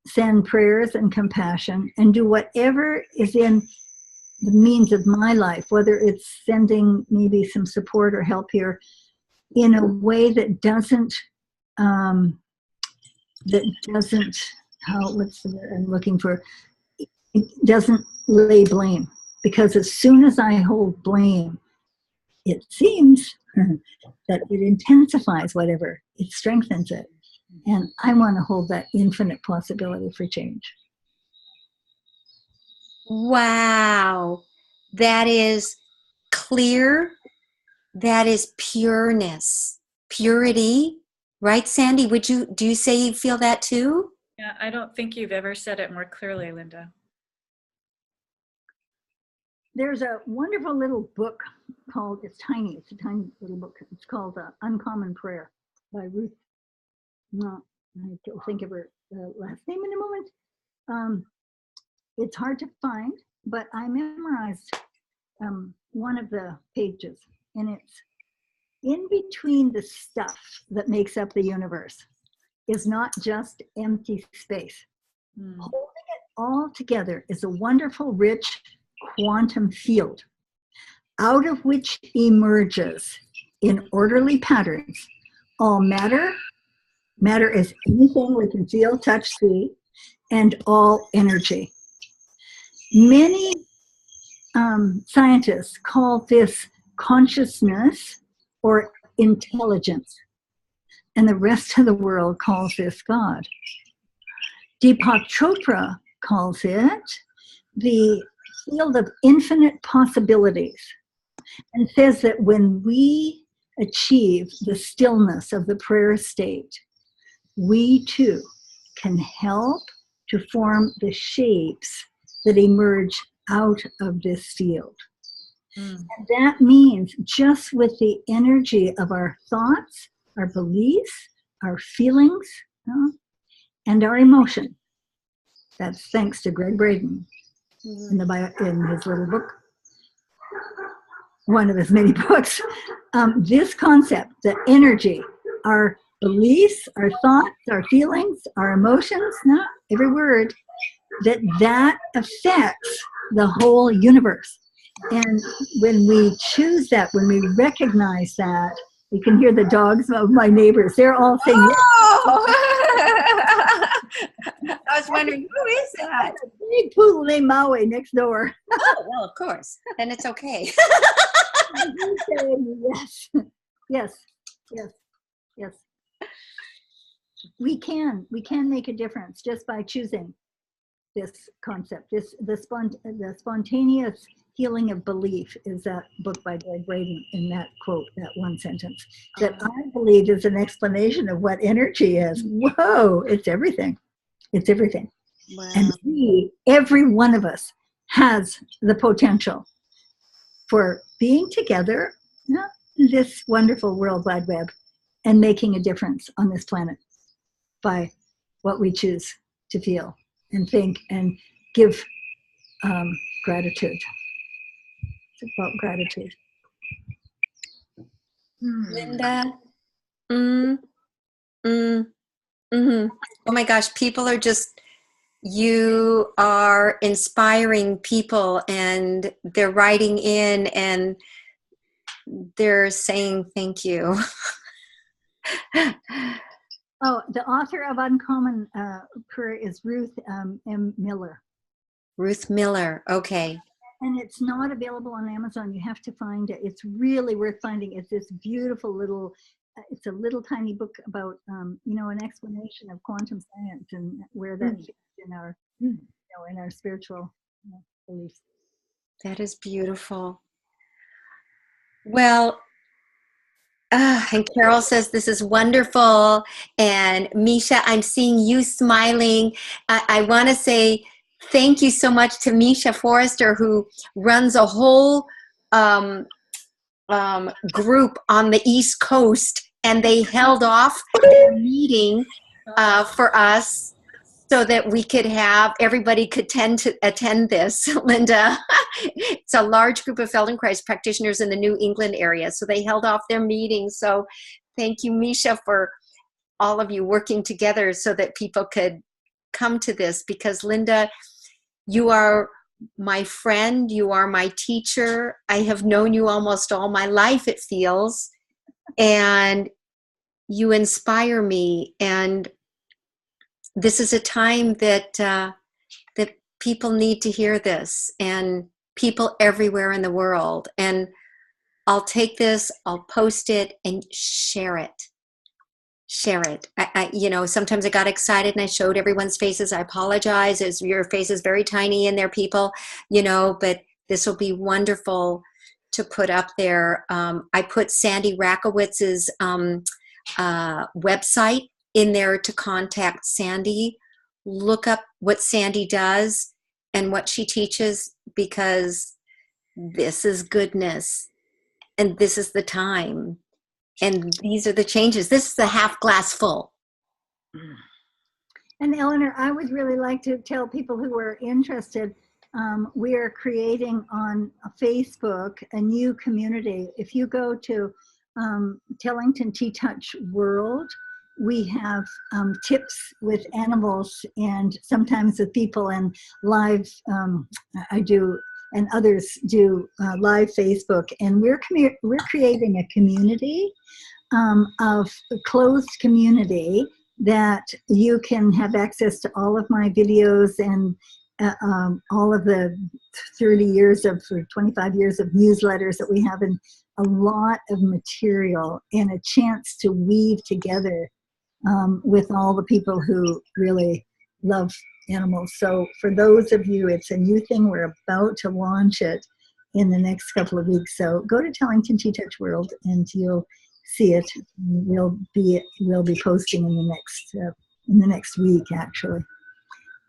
send prayers and compassion and do whatever is in the means of my life, whether it's sending maybe some support or help here, in a way that doesn't, what's the word I'm looking for? It doesn't lay blame. Because as soon as I hold blame, it seems that it intensifies whatever, it strengthens it. And I want to hold that infinite possibility for change. Wow. That is clear. That is pureness, purity, right, Sandy? Do you say you feel that too? Yeah, I don't think you've ever said it more clearly, Linda. There's a wonderful little book called, it's a tiny little book. It's called Uncommon Prayer by Ruth. No, I'll think of her last name in a moment. It's hard to find, but I memorized one of the pages, and it's in between the stuff that makes up the universe is not just empty space. Holding it all together is a wonderful, rich quantum field out of which emerges in orderly patterns all matter. Matter is anything we can feel, touch, see, and all energy. Many scientists call this consciousness or intelligence, and the rest of the world calls this God. Deepak Chopra calls it the field of infinite possibilities, and says that when we achieve the stillness of the prayer state, we too can help to form the shapes that emerge out of this field. And that means just with the energy of our thoughts, our beliefs, our feelings, and our emotion. That's thanks to Greg Braden in his little book, one of his many books. This concept, the energy, our beliefs, our thoughts, our feelings, our emotions, every word, that affects the whole universe. And when we choose that, when we recognize that, you can hear the dogs of my neighbors. They're all saying, oh! I was wondering, who is that? A big poodle named Maui next door. Oh, well, of course. Then it's okay. Yes. We can make a difference just by choosing this concept. The spontaneous healing of belief is that book by Greg Braden, in that quote, that one sentence, that I believe is an explanation of what energy is. Whoa, it's everything. It's everything. Wow. And every one of us has the potential for being together, in this wonderful World Wide Web, and making a difference on this planet by what we choose to feel and think and give gratitude. It's about gratitude. Linda. Oh my gosh, people are just, you are inspiring people, and they're writing in and they're saying thank you. Oh, the author of Uncommon Prayer is Ruth M. Miller. Ruth Miller, okay. And it's not available on Amazon. You have to find it. It's really worth finding. It's this beautiful little, it's a little tiny book about, you know, an explanation of quantum science and where that fits in our, you know, in our spiritual beliefs. That is beautiful. Well, and Carol says, this is wonderful. And Misha, I'm seeing you smiling. I want to say thank you so much to Misha Forrester, who runs a whole group on the East Coast, and they held off their meeting for us so that we could have, everybody could attend this, Linda. It's a large group of Feldenkrais practitioners in the New England area, so they held off their meeting. So thank you, Misha, for all of you working together so that people could come to this, because Linda, you are my friend, you are my teacher. I have known you almost all my life, it feels, and you inspire me. And this is a time that that people need to hear this, and people everywhere in the world. And I'll take this, I'll post it, and share it. Share it. You know, sometimes I got excited and I showed everyone's faces. I apologize. Your face is very tiny in there, people, you know, but this will be wonderful to put up there. I put Sandy Rakowitz's website in there to contact Sandy. Look up what Sandy does and what she teaches, because this is goodness and this is the time. And these are the changes. This is the half glass full. And Elinor, I would really like to tell people who are interested, we are creating on Facebook a new community. If you go to Tellington-TTOUCH World, we have tips with animals and sometimes with people, and live, I do, and others do live Facebook. And we're creating a community of a closed community that you can have access to all of my videos and all of the 30 years of, or 25 years of newsletters that we have, and a lot of material and a chance to weave together with all the people who really love animals. So for those of you, it's a new thing. We're about to launch it in the next couple of weeks. So go to Tellington-TTOUCH World and you'll see it. We'll be posting in the next week, actually.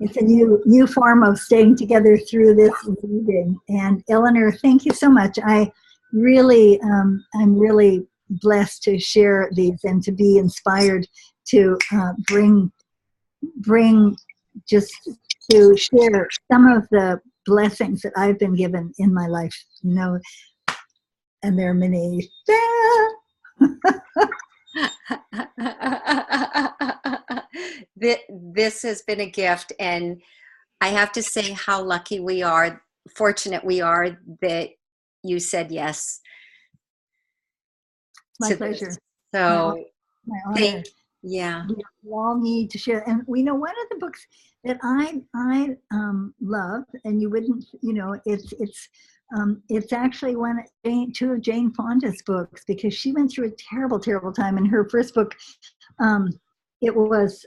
It's a new form of staying together through this reading. And Elinor, thank you so much. I'm really blessed to share these and to be inspired to bring just to share some of the blessings that I've been given in my life, you know, and there are many. This has been a gift, and I have to say how lucky we are, fortunate we are that you said yes. My pleasure. This. So, my honor. Yeah. We all need to share. And we know one of the books that I love, and you wouldn't, you know, it's actually two of Jane Fonda's books, because she went through a terrible, terrible time. In her first book, it was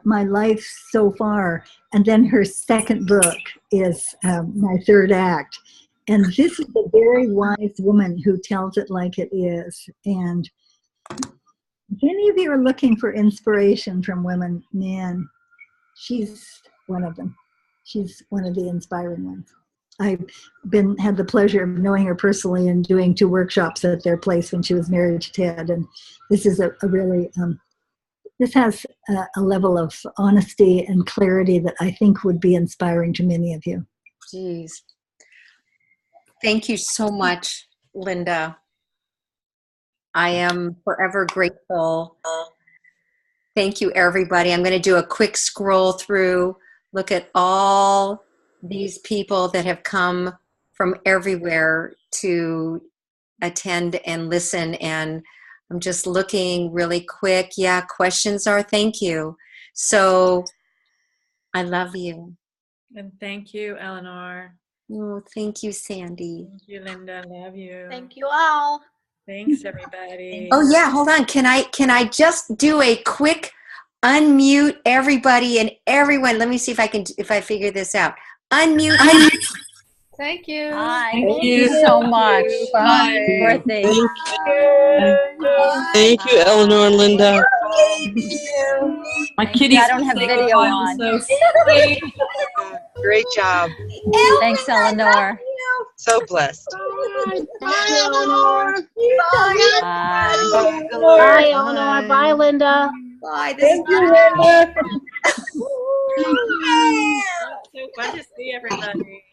My Life So Far. And then her second book is My Third Act. And this is a very wise woman who tells it like it is. And if any of you are looking for inspiration from women, man, she's one of them. She's one of the inspiring ones. I've had the pleasure of knowing her personally and doing 2 workshops at their place when she was married to Ted. And this is a really, this has a level of honesty and clarity that I think would be inspiring to many of you. Jeez. Thank you so much, Linda. I am forever grateful. Thank you, everybody. I'm going to do a quick scroll through, look at all these people that have come from everywhere to attend and listen. And I'm just looking really quick. Yeah, questions are thank you. So I love you. And thank you, Elinor. Oh, thank you, Sandy. Thank you, Linda. Love you. Thank you all. Thanks, everybody. Oh yeah, hold on. Can I just do a quick unmute everybody and everyone? Let me see if I figure this out. Unmute. Thank you. Hi. Thank you so much. Bye. Happy birthday. Thank you, Elinor and Linda. My kitties. I don't have video on. So sweet. Great job. Thanks, Elinor. So blessed. Bye, Elinor. Bye. Bye, Elinor. Bye, Linda. Bye. Thank you, Linda. So fun to see everybody.